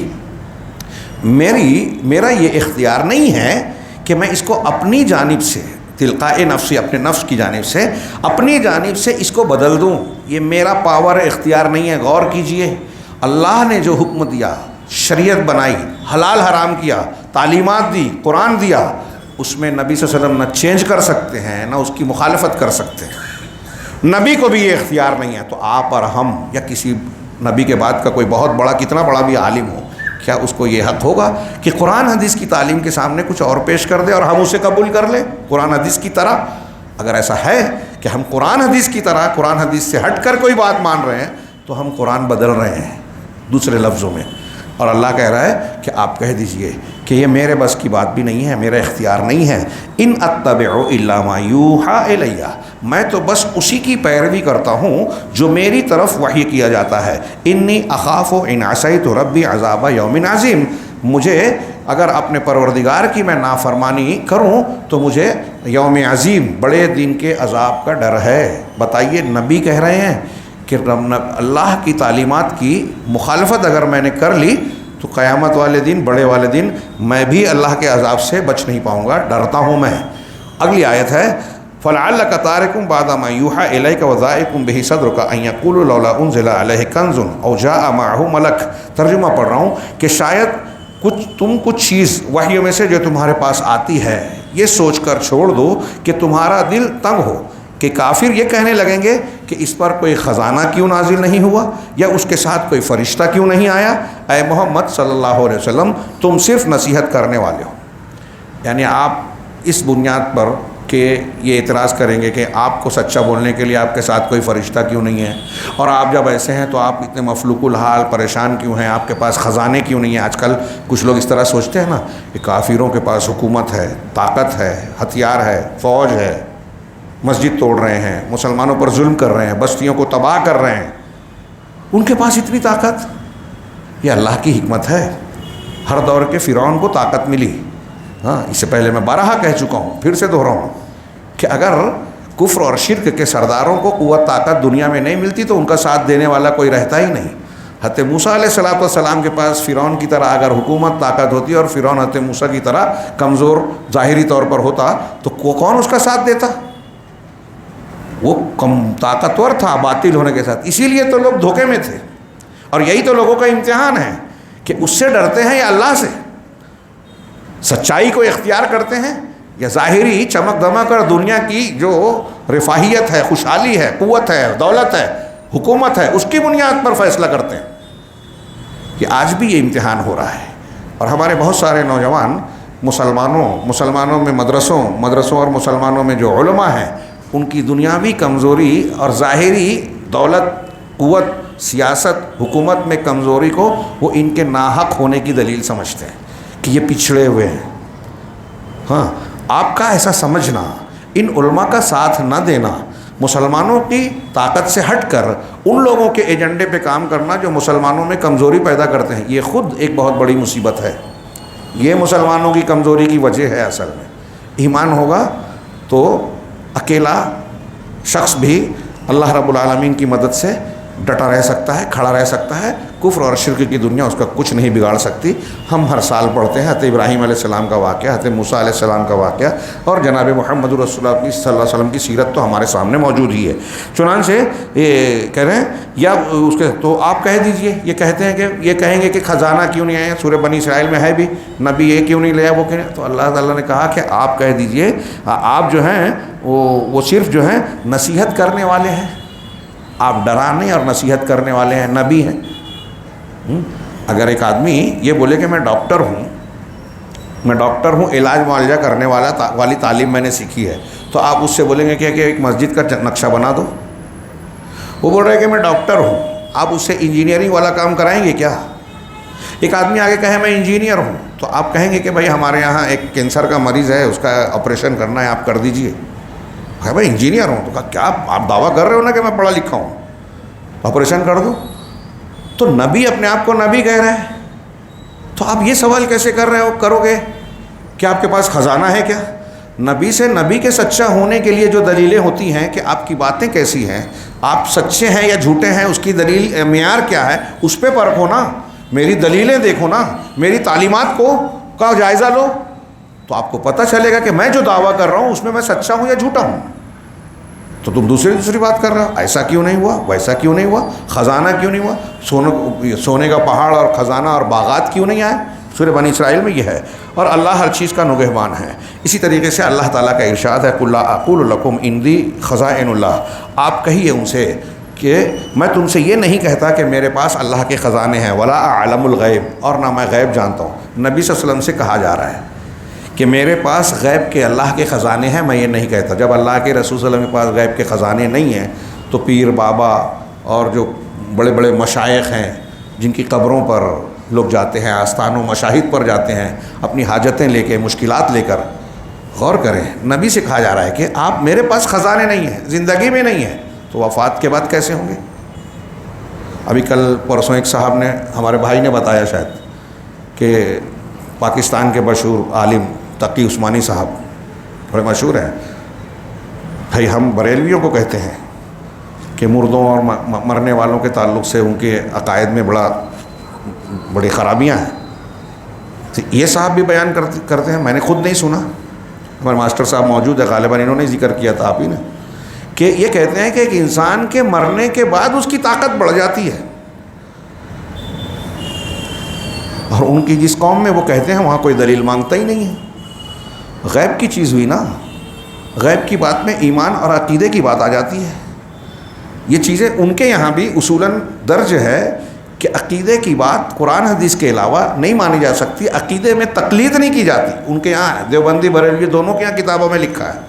میرا یہ اختیار نہیں ہے کہ میں اس کو اپنی جانب سے، تلقاء نفسی اپنے نفس کی جانب سے، اپنی جانب سے اس کو بدل دوں، یہ میرا پاور اختیار نہیں ہے۔ غور کیجئے، اللہ نے جو حکم دیا، شریعت بنائی، حلال حرام کیا، تعلیمات دی، قرآن دیا، اس میں نبی صلی اللہ علیہ وسلم نہ چینج کر سکتے ہیں نہ اس کی مخالفت کر سکتے ہیں، نبی کو بھی یہ اختیار نہیں ہے۔ تو آپ اور ہم یا کسی نبی کے بعد کا کوئی بہت بڑا، کتنا بڑا بھی عالم ہو، کیا اس کو یہ حق ہوگا کہ قرآن حدیث کی تعلیم کے سامنے کچھ اور پیش کر دے اور ہم اسے قبول کر لیں قرآن حدیث کی طرح؟ اگر ایسا ہے کہ ہم قرآن حدیث کی طرح قرآن حدیث سے ہٹ کر کوئی بات مان رہے ہیں تو ہم قرآن بدل رہے ہیں دوسرے لفظوں میں۔ اور اللہ کہہ رہا ہے کہ آپ کہہ دیجئے کہ یہ میرے بس کی بات بھی نہیں ہے، میرا اختیار نہیں ہے۔ ان اتبع الا ما یوحى الی، میں تو بس اسی کی پیروی کرتا ہوں جو میری طرف وحی کیا جاتا ہے۔ انی اخاف ان عصیت ربی عذاب یوم عظیم، مجھے اگر اپنے پروردگار کی میں نافرمانی کروں تو مجھے یوم عظیم، بڑے دن کے عذاب کا ڈر ہے۔ بتائیے، نبی کہہ رہے ہیں کہ اللہ کی تعلیمات کی مخالفت اگر میں نے کر لی تو قیامت والے دن، بڑے والے دن، میں بھی اللہ کے عذاب سے بچ نہیں پاؤں گا، ڈرتا ہوں میں۔ اگلی آیت ہے فَلَعَلَّكَ تَارِكٌ بَعْضَ مَا يُوحَىٰ إِلَيْكَ وَضَائِقٌ بِهِ صَدْرُكَ أَن يَقُولُوا لَوْلَا أُنزِلَ عَلَيْهِ كَنزٌ أَوْ جَاءَ مَعَهُ مَلَكٌ۔ ترجمہ پڑھ رہا ہوں کہ شاید کچھ چیز وحیوں میں سے جو تمہارے پاس آتی ہے یہ سوچ کر چھوڑ دو کہ تمہارا دل تنگ ہو، کہ کافر یہ کہنے لگیں گے کہ اس پر کوئی خزانہ کیوں نازل نہیں ہوا یا اس کے ساتھ کوئی فرشتہ کیوں نہیں آیا۔ اے محمد صلی اللہ علیہ وسلم، تم صرف نصیحت کرنے والے ہو۔ یعنی آپ اس بنیاد پر کہ یہ اعتراض کریں گے کہ آپ کو سچا بولنے کے لیے آپ کے ساتھ کوئی فرشتہ کیوں نہیں ہے، اور آپ جب ایسے ہیں تو آپ اتنے مفلوق الحال پریشان کیوں ہیں، آپ کے پاس خزانے کیوں نہیں ہیں۔ آج کل کچھ لوگ اس طرح سوچتے ہیں نا کہ کافروں کے پاس حکومت ہے، طاقت ہے، ہتھیار ہے، فوج ہے، مسجد توڑ رہے ہیں، مسلمانوں پر ظلم کر رہے ہیں، بستیوں کو تباہ کر رہے ہیں، ان کے پاس اتنی طاقت۔ یہ اللہ کی حکمت ہے۔ ہر دور کے فرعون کو طاقت ملی، ہاں، اس سے پہلے میں بارہا کہہ چکا ہوں، پھر سے دہراؤں کہ اگر کفر اور شرک کے سرداروں کو قوت طاقت دنیا میں نہیں ملتی تو ان کا ساتھ دینے والا کوئی رہتا ہی نہیں۔ حضرت موسیٰ علیہ السلام کے پاس فرعون کی طرح اگر حکومت طاقت ہوتی اور فرعون حضرت موسیٰ کی طرح کمزور ظاہری طور پر ہوتا تو کون اس کا ساتھ دیتا؟ وہ کم طاقتور تھا باطل ہونے کے ساتھ، اسی لیے تو لوگ دھوکے میں تھے۔ اور یہی تو لوگوں کا امتحان ہے کہ اس سے ڈرتے ہیں یا اللہ سے، سچائی کو اختیار کرتے ہیں یا ظاہری چمک دمک اور دنیا کی جو رفاہیت ہے، خوشحالی ہے، قوت ہے، دولت ہے، حکومت ہے، اس کی بنیاد پر فیصلہ کرتے ہیں۔ کہ آج بھی یہ امتحان ہو رہا ہے، اور ہمارے بہت سارے نوجوان مسلمانوں میں مدرسوں اور مسلمانوں میں جو علماء ہیں، ان کی دنیاوی کمزوری اور ظاہری دولت، قوت، سیاست، حکومت میں کمزوری کو وہ ان کے ناحق ہونے کی دلیل سمجھتے ہیں کہ یہ پچھڑے ہوئے ہیں۔ ہاں، آپ کا ایسا سمجھنا، ان علماء کا ساتھ نہ دینا، مسلمانوں کی طاقت سے ہٹ کر ان لوگوں کے ایجنڈے پہ کام کرنا جو مسلمانوں میں کمزوری پیدا کرتے ہیں، یہ خود ایک بہت بڑی مصیبت ہے۔ یہ مسلمانوں کی کمزوری کی وجہ ہے اصل میں. ایمان ہوگا تو اکیلا شخص بھی اللہ رب العالمین کی مدد سے ڈٹا رہ سکتا ہے, کھڑا رہ سکتا ہے. کفر اور شرک کی دنیا اس کا کچھ نہیں بگاڑ سکتی. ہم ہر سال پڑھتے ہیں حضرت ابراہیم علیہ السلام کا واقعہ, حضرت موسیٰ علیہ السلام کا واقعہ, اور جناب محمد رسول اللہ صلی اللہ علیہ وسلم کی سیرت تو ہمارے سامنے موجود ہی ہے. چنانچہ یہ کہہ رہے ہیں یا اس کے تو آپ کہہ دیجئے, یہ کہتے ہیں کہ یہ کہیں گے کہ خزانہ کیوں نہیں آیا, سورہ بنی اسرائیل میں ہے بھی, نبی یہ کیوں نہیں لیا, وہ کیوں نہیں. تو اللہ تعالیٰ نے کہا کہ آپ کہہ دیجئے آپ جو ہیں وہ صرف جو ہیں نصیحت کرنے والے ہیں, آپ ڈرانے اور نصیحت کرنے والے ہیں, نبی ہیں. اگر ایک آدمی یہ بولے کہ میں ڈاکٹر ہوں, علاج معالجہ کرنے والی تعلیم میں نے سیکھی ہے, تو آپ اس سے بولیں گے کہ ایک مسجد کا نقشہ بنا دو. وہ بول رہے کہ میں ڈاکٹر ہوں, آپ اس سے انجینئرنگ والا کام کرائیں گے کیا؟ ایک آدمی آگے کہے میں انجینئر ہوں, تو آپ کہیں گے کہ بھائی ہمارے یہاں ایک کینسر کا مریض ہے, اس کا آپریشن کرنا ہے, آپ کر دیجئے. کہ بھائی انجینئر ہوں, تو کہا کیا آپ دعویٰ کر رہے ہو نا کہ میں پڑھا لکھا ہوں, آپریشن کر دو. تو نبی اپنے آپ کو نبی کہہ رہا ہے, تو آپ یہ سوال کیسے کرو گے کہ آپ کے پاس خزانہ ہے کیا؟ نبی سے نبی کے سچا ہونے کے لیے جو دلیلیں ہوتی ہیں کہ آپ کی باتیں کیسی ہیں, آپ سچے ہیں یا جھوٹے ہیں, اس کی دلیل معیار کیا ہے, اس پہ پرکھو نا. میری دلیلیں دیکھو نا, میری تعلیمات کا جائزہ لو, تو آپ کو پتہ چلے گا کہ میں جو دعویٰ کر رہا ہوں اس میں سچا ہوں یا جھوٹا ہوں. تو تم دوسری بات کر رہے ہو, ایسا کیوں نہیں ہوا, ویسا کیوں نہیں ہوا, خزانہ کیوں نہیں ہوا, سونے کا پہاڑ اور خزانہ اور باغات کیوں نہیں آئے؟ سورہ بنی اسرائیل میں یہ ہے. اور اللہ ہر چیز کا نگہبان ہے. اسی طریقے سے اللہ تعالیٰ کا ارشاد ہے قُلْ لَا أَقُولُ لَكُمْ عِنْدِي خَزَائِنُ اللَّهِ, آپ کہیے ان سے کہ میں تم سے یہ نہیں کہتا کہ میرے پاس اللہ کے خزانے ہیں, وَلَا أَعْلَمُ الْغَيْبِ, اور نہ میں غیب جانتا ہوں. نبی صلی اللہ علیہ وسلم سے کہا جا رہا ہے کہ میرے پاس غیب کے اللہ کے خزانے ہیں, میں یہ نہیں کہتا. جب اللہ کے رسول صلی اللہ علیہ وسلم کے پاس غیب کے خزانے نہیں ہیں, تو پیر بابا اور جو بڑے بڑے مشائخ ہیں جن کی قبروں پر لوگ جاتے ہیں, آستان و مشاہد پر جاتے ہیں اپنی حاجتیں لے کے, مشکلات لے کر, غور کریں. نبی سے کہا جا رہا ہے کہ آپ میرے پاس خزانے نہیں ہیں, زندگی میں نہیں ہیں, تو وفات کے بعد کیسے ہوں گے؟ ابھی کل پرسوں ایک صاحب نے, ہمارے بھائی نے بتایا شاید, کہ پاکستان کے مشہور عالم تقی عثمانی صاحب بڑے مشہور ہیں. بھائی ہم بریلویوں کو کہتے ہیں کہ مردوں اور مرنے والوں کے تعلق سے ان کے عقائد میں بڑی خرابیاں ہیں. تو یہ صاحب بھی بیان کرتے ہیں, میں نے خود نہیں سنا, ہمارے ماسٹر صاحب موجود ہے, غالباً انہوں نے ذکر کیا تھا, آپ ہی نے, کہ یہ کہتے ہیں کہ ایک انسان کے مرنے کے بعد اس کی طاقت بڑھ جاتی ہے. اور ان کی جس قوم میں وہ کہتے ہیں وہاں کوئی دلیل مانگتا ہی نہیں ہے. غیب کی چیز ہوئی نا, غیب کی بات میں ایمان اور عقیدے کی بات آ جاتی ہے. یہ چیزیں ان کے یہاں بھی اصولاً درج ہے کہ عقیدے کی بات قرآن حدیث کے علاوہ نہیں مانی جا سکتی, عقیدے میں تقلید نہیں کی جاتی. ان کے یہاں دیوبندی بریلوی دونوں کے یہاں کتابوں میں لکھا ہے,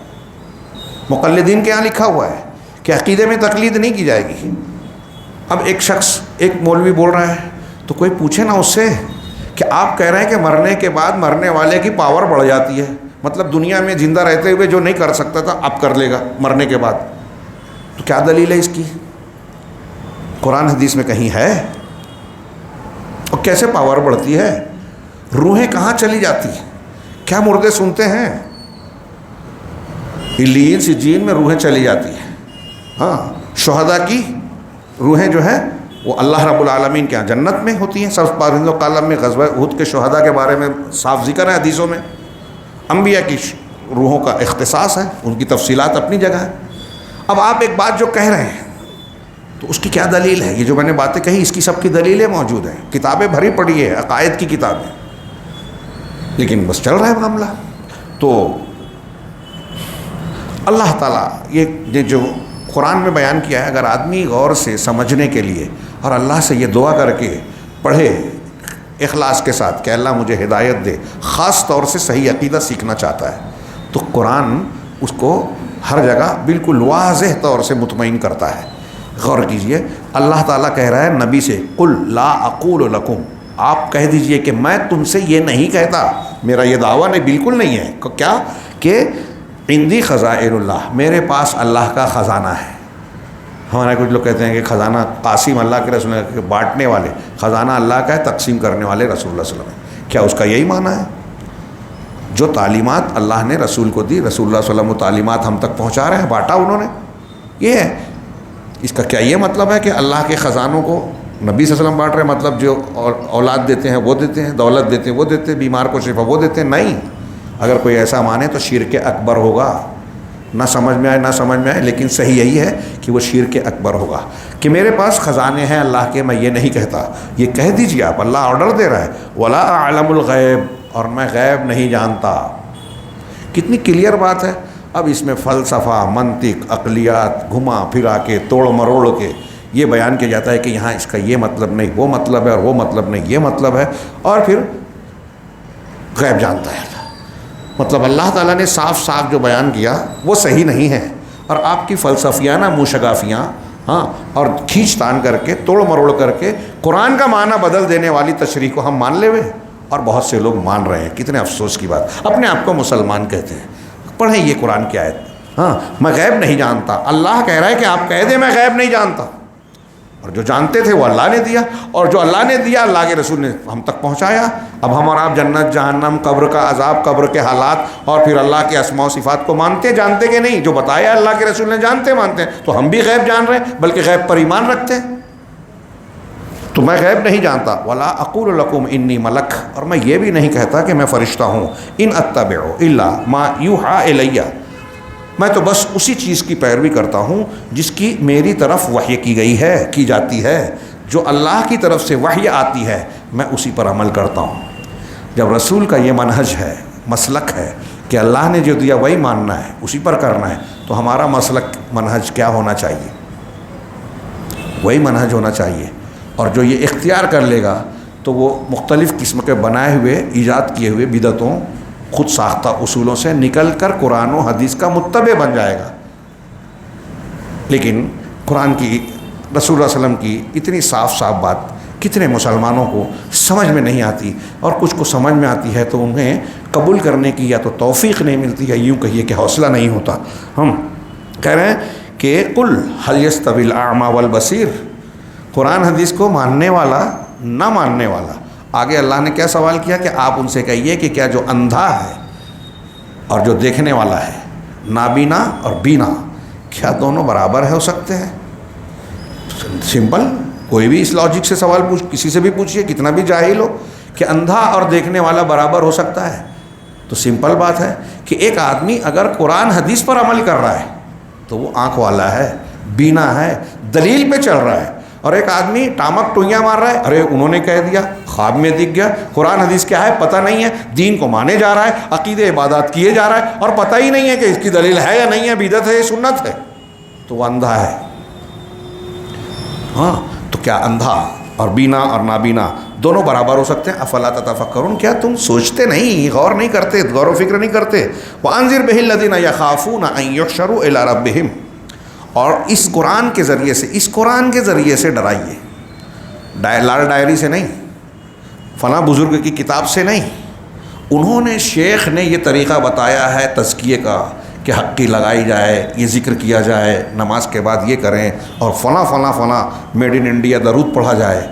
مقلدین کے یہاں لکھا ہوا ہے کہ عقیدے میں تقلید نہیں کی جائے گی. اب ایک شخص, ایک مولوی بول رہا ہے, تو کوئی پوچھے نا اس سے کہ آپ کہہ رہے ہیں کہ مرنے کے بعد مرنے والے کی پاور بڑھ جاتی ہے, مطلب دنیا میں زندہ رہتے ہوئے جو نہیں کر سکتا تھا اب کر لے گا مرنے کے بعد, تو کیا دلیل ہے اس کی؟ قرآن حدیث میں کہیں ہے؟ اور کیسے پاور بڑھتی ہے؟ روحیں کہاں چلی جاتی ہیں؟ کیا مردے سنتے ہیں؟ علیین سجین میں روحیں چلی جاتی ہیں. ہاں, شہداء کی روحیں جو ہیں وہ اللہ رب العالمین کے یہاں جنت میں ہوتی ہیں. سب پارندوں کالم میں غزوہ احد کے شہداء کے بارے میں صاف ذکر ہے حدیثوں میں. انبیاء کی روحوں کا اختصاص ہے, ان کی تفصیلات اپنی جگہ ہے. اب آپ ایک بات جو کہہ رہے ہیں تو اس کی کیا دلیل ہے؟ یہ جو میں نے باتیں کہی اس کی سب کی دلیلیں موجود ہیں, کتابیں بھری پڑی ہے, عقائد کی کتابیں, لیکن بس چل رہا ہے معاملہ. تو اللہ تعالیٰ یہ جو قرآن میں بیان کیا ہے, اگر آدمی غور سے سمجھنے کے لیے اور اللہ سے یہ دعا کر کے پڑھے اخلاص کے ساتھ کہ اللہ مجھے ہدایت دے, خاص طور سے صحیح عقیدہ سیکھنا چاہتا ہے, تو قرآن اس کو ہر جگہ بالکل واضح طور سے مطمئن کرتا ہے. غور کیجئے, اللہ تعالیٰ کہہ رہا ہے نبی سے قُلْ لَا أَقُولُ لَكُمْ, آپ کہہ دیجئے کہ میں تم سے یہ نہیں کہتا, میرا یہ دعویٰ نہیں, بالکل نہیں ہے. کیا کہ عندی خزائن اللہ, میرے پاس اللہ کا خزانہ ہے. ہمارے کچھ لوگ کہتے ہیں کہ خزانہ قاسم اللہ کے رسول کے بانٹنے والے, خزانہ اللہ کا ہے, تقسیم کرنے والے رسول اللہ صلی اللہ علیہ وسلم. کیا اس کا یہی معنی ہے؟ جو تعلیمات اللہ نے رسول کو دی، رسول اللہ صلی اللہ علیہ وسلم وہ تعلیمات ہم تک پہنچا رہے ہیں، بانٹا انہوں نے، یہ ہے۔ اس کا کیا یہ مطلب ہے کہ اللہ کے خزانوں کو نبی صلی اللہ علیہ وسلم بانٹ رہے ہیں، مطلب جو اولاد دیتے ہیں وہ دیتے ہیں، دولت دیتے ہیں وہ دیتے ہیں، بیمار کو شفا وہ دیتے ہیں؟ نہیں۔ اگر کوئی ایسا مانے تو شرک اکبر ہوگا، نہ سمجھ میں آئے نہ سمجھ میں آئے، لیکن صحیح یہی ہے کہ وہ شرک اکبر ہوگا۔ کہ میرے پاس خزانے ہیں اللہ کے، میں یہ نہیں کہتا، یہ کہہ دیجیے آپ، اللہ آرڈر دے رہا ہے وَلَا أَعْلَمُ الْغَيْبَ، اور میں غیب نہیں جانتا۔ کتنی کلیئر بات ہے۔ اب اس میں فلسفہ، منطق، عقلیات گھما پھرا کے توڑ مروڑ کے یہ بیان کیا جاتا ہے کہ یہاں اس کا یہ مطلب نہیں وہ مطلب ہے، اور وہ مطلب نہیں یہ مطلب ہے، اور پھر غیب جانتا ہے اللہ۔ مطلب اللہ تعالیٰ نے صاف صاف جو بیان کیا وہ صحیح نہیں ہے، اور آپ کی فلسفیانہ موشگافیاں اور کھینچ تان کر کے توڑ مروڑ کر کے قرآن کا معنی بدل دینے والی تشریح کو ہم مان لے ہوئے، اور بہت سے لوگ مان رہے ہیں۔ کتنے افسوس کی بات، اپنے آپ کو مسلمان کہتے ہیں۔ پڑھیں یہ قرآن کی آیت، میں غیب نہیں جانتا، اللہ کہہ رہا ہے کہ آپ کہہ دیں میں غیب نہیں جانتا، اور جو جانتے تھے وہ اللہ نے دیا، اور جو اللہ نے دیا اللہ کے رسول نے ہم تک پہنچایا۔ اب ہم اور آپ جنت، جہنم، قبر کا عذاب، قبر کے حالات، اور پھر اللہ کے اسماء و صفات کو مانتے جانتے کہ نہیں؟ جو بتایا اللہ کے رسول نے جانتے مانتے ہیں، تو ہم بھی غیب جان رہے ہیں، بلکہ غیب پر ایمان رکھتے ہیں۔ تو میں غیب نہیں جانتا، ولا اقول لکم انی ملک، اور میں یہ بھی نہیں کہتا کہ میں فرشتہ ہوں، ان اتبع الا ما یوحی الی، میں تو بس اسی چیز کی پیروی کرتا ہوں جس کی میری طرف وحی کی گئی ہے، کی جاتی ہے۔ جو اللہ کی طرف سے وحی آتی ہے میں اسی پر عمل کرتا ہوں۔ جب رسول کا یہ منہج ہے، مسلک ہے کہ اللہ نے جو دیا وہی ماننا ہے، اسی پر کرنا ہے، تو ہمارا مسلک منہج کیا ہونا چاہیے؟ وہی منہج ہونا چاہیے۔ اور جو یہ اختیار کر لے گا تو وہ مختلف قسم کے بنائے ہوئے، ایجاد کیے ہوئے بدعتوں، خود ساختہ اصولوں سے نکل کر قرآن و حدیث کا متبع بن جائے گا۔ لیکن قرآن کی، رسول اللہ علیہ وسلم کی اتنی صاف صاف بات کتنے مسلمانوں کو سمجھ میں نہیں آتی، اور کچھ کو سمجھ میں آتی ہے تو انہیں قبول کرنے کی یا تو توفیق نہیں ملتی، یا یوں کہیے کہ حوصلہ نہیں ہوتا۔ ہم کہہ رہے ہیں کہ قل هل يستوي الاعمى والبصير، قرآن حدیث کو ماننے والا نہ ماننے والا۔ آگے اللہ نے کیا سوال کیا کہ آپ ان سے کہیے کہ کیا جو اندھا ہے اور جو دیکھنے والا ہے، نابینا اور بینا، کیا دونوں برابر ہو سکتے ہیں؟ سمپل، کوئی بھی اس لاجک سے سوال کسی سے بھی پوچھئے، کتنا بھی جاہل ہو، کہ اندھا اور دیکھنے والا برابر ہو سکتا ہے؟ تو سمپل بات ہے کہ ایک آدمی اگر قرآن حدیث پر عمل کر رہا ہے تو وہ آنکھ والا ہے، بینا ہے، دلیل پہ چل رہا ہے، اور ایک آدمی ٹامک ٹوئیاں مار رہا ہے، ارے انہوں نے کہہ دیا، خواب میں دکھ گیا، قرآن حدیث کیا ہے پتہ نہیں ہے، دین کو مانے جا رہا ہے، عقیدے عبادات کیے جا رہا ہے، اور پتہ ہی نہیں ہے کہ اس کی دلیل ہے یا نہیں ہے، بدعت ہے یا سنت ہے، تو وہ اندھا ہے۔ تو کیا اندھا اور بینا اور نابینا دونوں برابر ہو سکتے ہیں؟ افلا تتفکرون، کیا تم سوچتے نہیں، غور نہیں کرتے، غور و فکر نہیں کرتے؟ وانذر بہ الذین یخافون ان یحشروا الی ربہم، اور اس قرآن کے ذریعے سے، اس قرآن کے ذریعے سے ڈرائیے، لال ڈائری سے نہیں، فلاں بزرگ کی کتاب سے نہیں۔ انہوں نے، شیخ نے یہ طریقہ بتایا ہے تزکیے کا کہ حقی لگائی جائے، یہ ذکر کیا جائے، نماز کے بعد یہ کریں، اور فلاں فلاں فلاں میڈ ان انڈیا درود پڑھا جائے،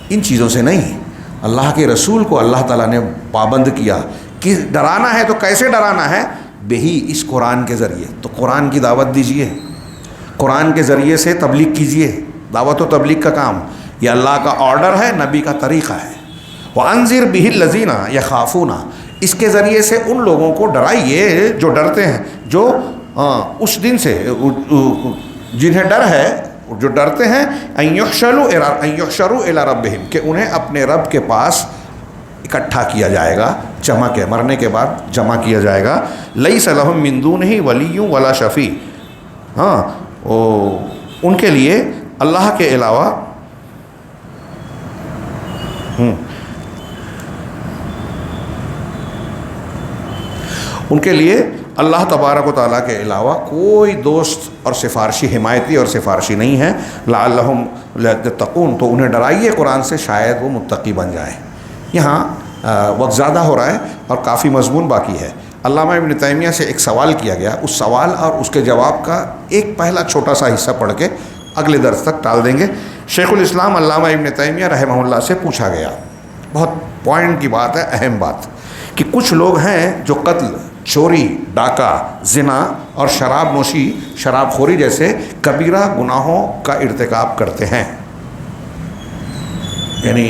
ان چیزوں سے نہیں۔ اللہ کے رسول کو اللہ تعالیٰ نے پابند کیا کہ ڈرانا ہے تو کیسے ڈرانا ہے؟ بہی، اس قرآن کے ذریعے۔ تو قرآن کی دعوت دیجیے، قرآن کے ذریعے سے تبلیغ کیجیے، دعوت و تبلیغ کا کام یہ اللہ کا آرڈر ہے، نبی کا طریقہ ہے۔ وانذر بہ الذین یخافون، اس کے ذریعے سے ان لوگوں کو ڈرائیے جو ڈرتے ہیں، جو اس دن سے جنہیں ڈر ہے، جو ڈرتے ہیں، ان یحشروا الی ربہم، کہ انہیں اپنے رب کے پاس اکٹھا کیا جائے گا، جمع کے، مرنے کے بعد جمع کیا جائے گا۔ لیس لہم من دونہ ولی ولا شفیع، ان کے لیے اللہ کے علاوہ ان کے لیے اللہ تبارک و تعالیٰ کے علاوہ کوئی دوست اور سفارشی، حمایتی اور سفارشی نہیں ہے۔ لعلہم یتقون، تو انہیں ڈرائیے قرآن سے، شاید وہ متقی بن جائے۔ یہاں وقت زیادہ ہو رہا ہے اور کافی مضمون باقی ہے۔ علامہ ابن تیمیہ سے ایک سوال کیا گیا، اس سوال اور اس کے جواب کا ایک پہلا چھوٹا سا حصہ پڑھ کے اگلے درس تک ٹال دیں گے۔ شیخ الاسلام علامہ ابن تیمیہ رحمہ اللہ سے پوچھا گیا بہت پوائنٹ کی بات ہے، اہم بات، کہ کچھ لوگ ہیں جو قتل، چوری، ڈاکہ، زنا اور شراب نوشی، شراب خوری جیسے کبیرہ گناہوں کا ارتکاب کرتے ہیں، یعنی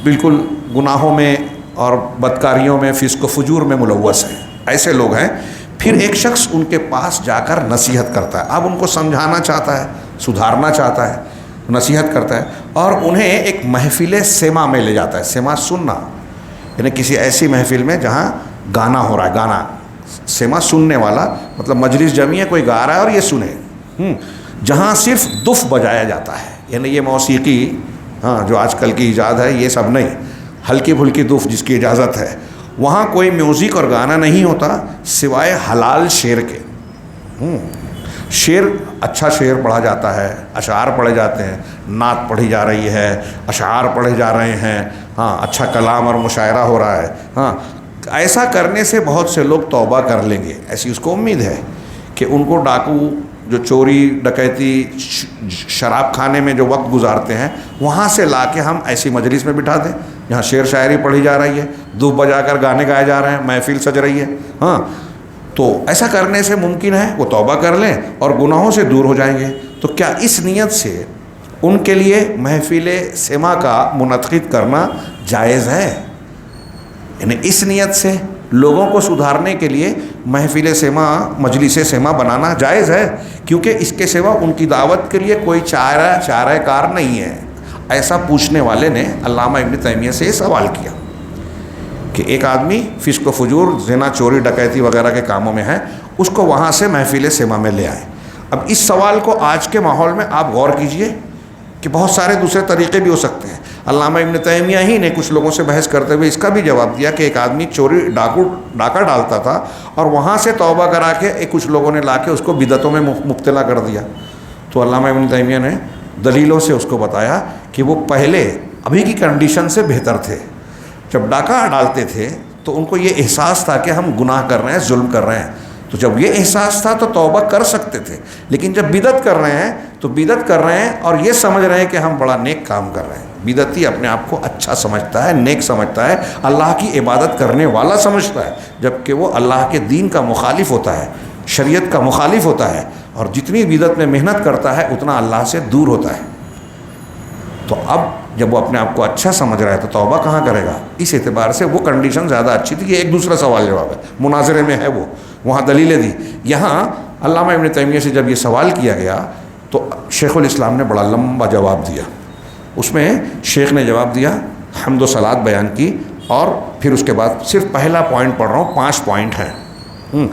بالکل گناہوں میں اور بدکاریوں میں، فسق و فجور میں ملوث ہیں، ایسے لوگ ہیں۔ پھر ایک شخص ان کے پاس جا کر نصیحت کرتا ہے، اب ان کو سمجھانا چاہتا ہے، سدھارنا چاہتا ہے، نصیحت کرتا ہے، اور انہیں ایک محفل سما میں لے جاتا ہے۔ سما سننا، یعنی کسی ایسی محفل میں جہاں گانا ہو رہا ہے، گانا، سما سننے والا، مطلب مجلس جمی ہے، کوئی گا رہا ہے اور یہ سنے، جہاں صرف دف بجایا جاتا ہے، یعنی یہ موسیقی جو آج کل کی ایجاد ہے یہ سب نہیں، ہلکی پھلکی دف جس کی اجازت ہے، وہاں کوئی میوزک اور گانا نہیں ہوتا سوائے حلال شعر کے۔ شعر، اچھا شعر پڑھا جاتا ہے، اشعار پڑھے جاتے ہیں، نعت پڑھی جا رہی ہے، اشعار پڑھے جا رہے ہیں، اچھا کلام اور مشاعرہ ہو رہا ہے۔ ایسا کرنے سے بہت سے لوگ توبہ کر لیں گے، ایسی اس کو امید ہے کہ ان کو ڈاکو جو چوری ڈکیتی شراب کھانے میں جو وقت گزارتے ہیں، وہاں سے لا کے ہم ایسی مجلس میں بٹھا دیں جہاں شعر شاعری پڑھی جا رہی ہے، دف بجا کر گانے گائے جا رہے ہیں، محفل سج رہی ہے، تو ایسا کرنے سے ممکن ہے وہ توبہ کر لیں اور گناہوں سے دور ہو جائیں گے۔ تو کیا اس نیت سے ان کے لیے محفل سما کا منعقد کرنا جائز ہے؟ یعنی اس نیت سے لوگوں کو سدھارنے کے لیے محفل سما، مجلس سما بنانا جائز ہے، کیونکہ اس کے سوا ان کی دعوت کے لیے کوئی چارہ کار نہیں ہے۔ ایسا پوچھنے والے نے علامہ ابن تیمیہ سے یہ سوال کیا کہ ایک آدمی فسق و فجور، زنا، چوری، ڈکیتی وغیرہ کے کاموں میں ہے، اس کو وہاں سے محفل سما میں لے آئے۔ اب اس سوال کو آج کے ماحول میں آپ غور کیجئے کہ بہت سارے دوسرے طریقے بھی ہو سکتے ہیں۔ علامہ ابن تیمیہ ہی نے کچھ لوگوں سے بحث کرتے ہوئے اس کا بھی جواب دیا کہ ایک آدمی چوری ڈاکہ ڈالتا تھا اور وہاں سے توبہ کرا کے کچھ لوگوں نے لا کے اس کو بدعتوں میں مبتلا کر دیا۔ تو علامہ ابن تیمیہ نے دلیلوں سے اس کو بتایا کہ وہ پہلے ابھی کی کنڈیشن سے بہتر تھے۔ جب ڈاکہ ڈالتے تھے تو ان کو یہ احساس تھا کہ ہم گناہ کر رہے ہیں، ظلم کر رہے ہیں، تو جب یہ احساس تھا تو توبہ کر سکتے تھے، لیکن جب بدعت کر رہے ہیں تو بدعت کر رہے ہیں اور یہ سمجھ رہے ہیں کہ ہم بڑا نیک کام کر رہے ہیں۔ بدعتی اپنے آپ کو اچھا سمجھتا ہے، نیک سمجھتا ہے، اللہ کی عبادت کرنے والا سمجھتا ہے، جبکہ وہ اللہ کے دین کا مخالف ہوتا ہے، شریعت کا مخالف ہوتا ہے، اور جتنی بدعت میں محنت کرتا ہے اتنا اللہ سے دور ہوتا ہے۔ تو اب جب وہ اپنے آپ کو اچھا سمجھ رہا ہے تو توبہ کہاں کرے گا؟ اس اعتبار سے وہ کنڈیشن زیادہ اچھی تھی۔ یہ ایک دوسرا سوال جواب ہے، مناظرے میں ہے، وہ وہاں دلیلیں دی۔ یہاں علامہ ابن تیمیہ سے جب یہ سوال کیا گیا تو شیخ الاسلام نے بڑا لمبا جواب دیا۔ اس میں شیخ نے جواب دیا، حمد و صلات بیان کی، اور پھر اس کے بعد صرف پہلا پوائنٹ پڑھ رہا ہوں، 5 پوائنٹ ہیں۔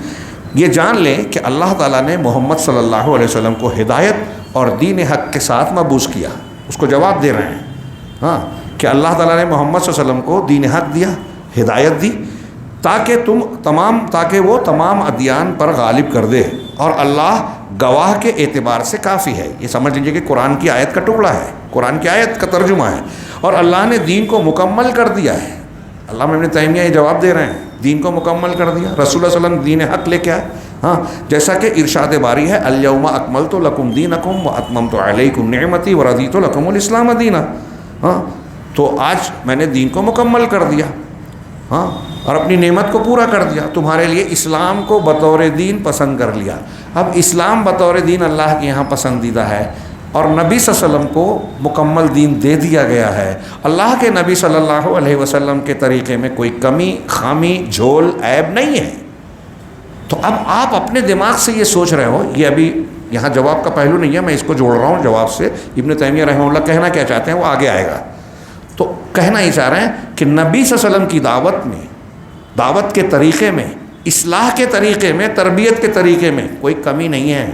یہ جان لیں کہ اللہ تعالیٰ نے محمد صلی اللہ علیہ وسلم کو ہدایت اور دین حق کے ساتھ مبعوث کیا۔ اس کو جواب دے رہے ہیں کہ اللہ تعالیٰ نے محمد صلی اللہ علیہ وسلم کو دین حق دیا، ہدایت دی، تاکہ وہ تمام ادیان پر غالب کر دے، اور اللہ گواہ کے اعتبار سے کافی ہے۔ یہ سمجھ لیجیے کہ قرآن کی آیت کا ٹکڑا ہے، قرآن کی آیت کا ترجمہ ہے، اور اللہ نے دین کو مکمل کر دیا ہے۔ علامہ ابن تیمیہ یہ جواب دے رہے ہیں، دین کو مکمل کر دیا، رسول اللہ صلی اللہ علیہ وسلم دین حق لے کے آئے۔ جیسا کہ ارشاد باری ہے، الیوم اکملت لکم دینکم واتممت علیکم نعمتی ورضیت لکم الاسلام دینا۔ تو آج میں نے دین کو مکمل کر دیا، اور اپنی نعمت کو پورا کر دیا، تمہارے لیے اسلام کو بطور دین پسند کر لیا۔ اب اسلام بطور دین اللہ کے یہاں پسندیدہ ہے، اور نبی صلی اللہ علیہ وسلم کو مکمل دین دے دیا گیا ہے۔ اللہ کے نبی صلی اللہ علیہ وسلم کے طریقے میں کوئی کمی، خامی، جھول، عیب نہیں ہے۔ تو اب آپ اپنے دماغ سے یہ سوچ رہے ہو، یہ ابھی یہاں جواب کا پہلو نہیں ہے، میں اس کو جوڑ رہا ہوں جواب سے۔ ابن تیمیہ رحمہ اللہ کہنا کیا چاہتے ہیں وہ آگے آئے گا۔ تو کہنا ہی چاہ رہے ہیں کہ نبی صلی اللہ علیہ وسلم کی دعوت میں، دعوت کے طریقے میں، اصلاح کے طریقے میں، تربیت کے طریقے میں کوئی کمی نہیں ہے۔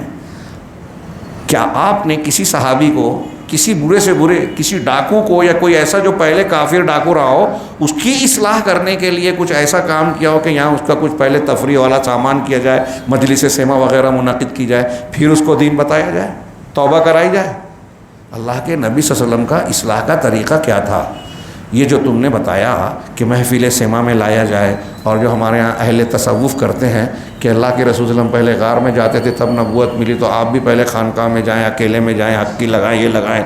کیا آپ نے کسی صحابی کو، کسی برے سے برے، کسی ڈاکو کو، یا کوئی ایسا جو پہلے کافر ڈاکو رہا ہو، اس کی اصلاح کرنے کے لیے کچھ ایسا کام کیا ہو کہ یہاں اس کا کچھ پہلے تفریح والا سامان کیا جائے، مجلس سیما وغیرہ منعقد کی جائے، پھر اس کو دین بتایا جائے، توبہ کرائی جائے؟ اللہ کے نبی صلی اللہ علیہ وسلم کا اصلاح کا طریقہ کیا تھا؟ یہ جو تم نے بتایا کہ محفل سیما میں لایا جائے، اور جو ہمارے ہاں اہل تصوف کرتے ہیں کہ اللہ کے رسول صلی اللہ علیہ وسلم پہلے غار میں جاتے تھے تب نبوت ملی، تو آپ بھی پہلے خانقاہ میں جائیں، اکیلے میں جائیں، حقی لگائیں، یہ لگائیں،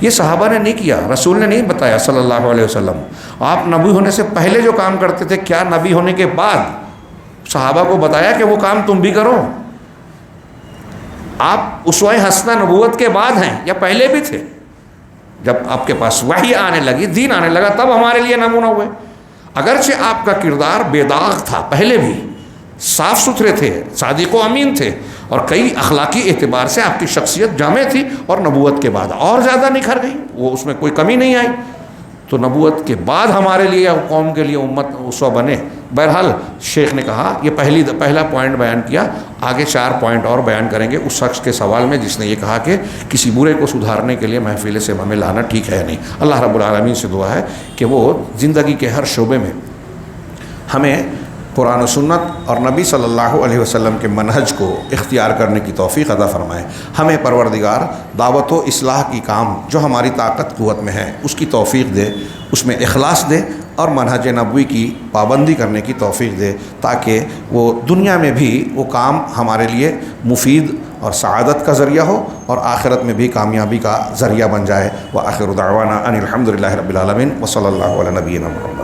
یہ صحابہ نے نہیں کیا، رسول نے نہیں بتایا صلی اللہ علیہ وسلم۔ آپ نبی ہونے سے پہلے جو کام کرتے تھے، کیا نبی ہونے کے بعد صحابہ کو بتایا کہ وہ کام تم بھی کرو؟ آپ اسوہ حسنہ نبوت کے بعد ہیں یا پہلے بھی تھے؟ جب آپ کے پاس وحی آنے لگی، دین آنے لگا، تب ہمارے لیے نمونہ ہوئے۔ اگرچہ آپ کا کردار بے داغ تھا، پہلے بھی صاف ستھرے تھے، صادق و امین تھے، اور کئی اخلاقی اعتبار سے آپ کی شخصیت جامع تھی، اور نبوت کے بعد اور زیادہ نکھر گئی، وہ اس میں کوئی کمی نہیں آئی۔ تو نبوت کے بعد ہمارے لیے قوم کے لیے امت اسوہ بنے۔ بہرحال شیخ نے کہا، یہ پہلا پوائنٹ بیان کیا، آگے 4 پوائنٹ اور بیان کریں گے اس شخص کے سوال میں جس نے یہ کہا کہ کسی برے کو سدھارنے کے لیے محفل سے ہمیں لانا ٹھیک ہے نہیں۔ اللہ رب العالمین سے دعا ہے کہ وہ زندگی کے ہر شعبے میں ہمیں قرآن و سنت اور نبی صلی اللہ علیہ وسلم کے منہج کو اختیار کرنے کی توفیق عطا فرمائے۔ ہمیں پروردگار دعوت و اصلاح کی کام جو ہماری طاقت قوت میں ہے اس کی توفیق دے، اس میں اخلاص دے، اور منہج نبوی کی پابندی کرنے کی توفیق دے، تاکہ وہ دنیا میں بھی وہ کام ہمارے لیے مفید اور سعادت کا ذریعہ ہو، اور آخرت میں بھی کامیابی کا ذریعہ بن جائے۔ وآخر دعوانا ان الحمد للہ رب العالمین وصلی اللہ علی نبینا محمد۔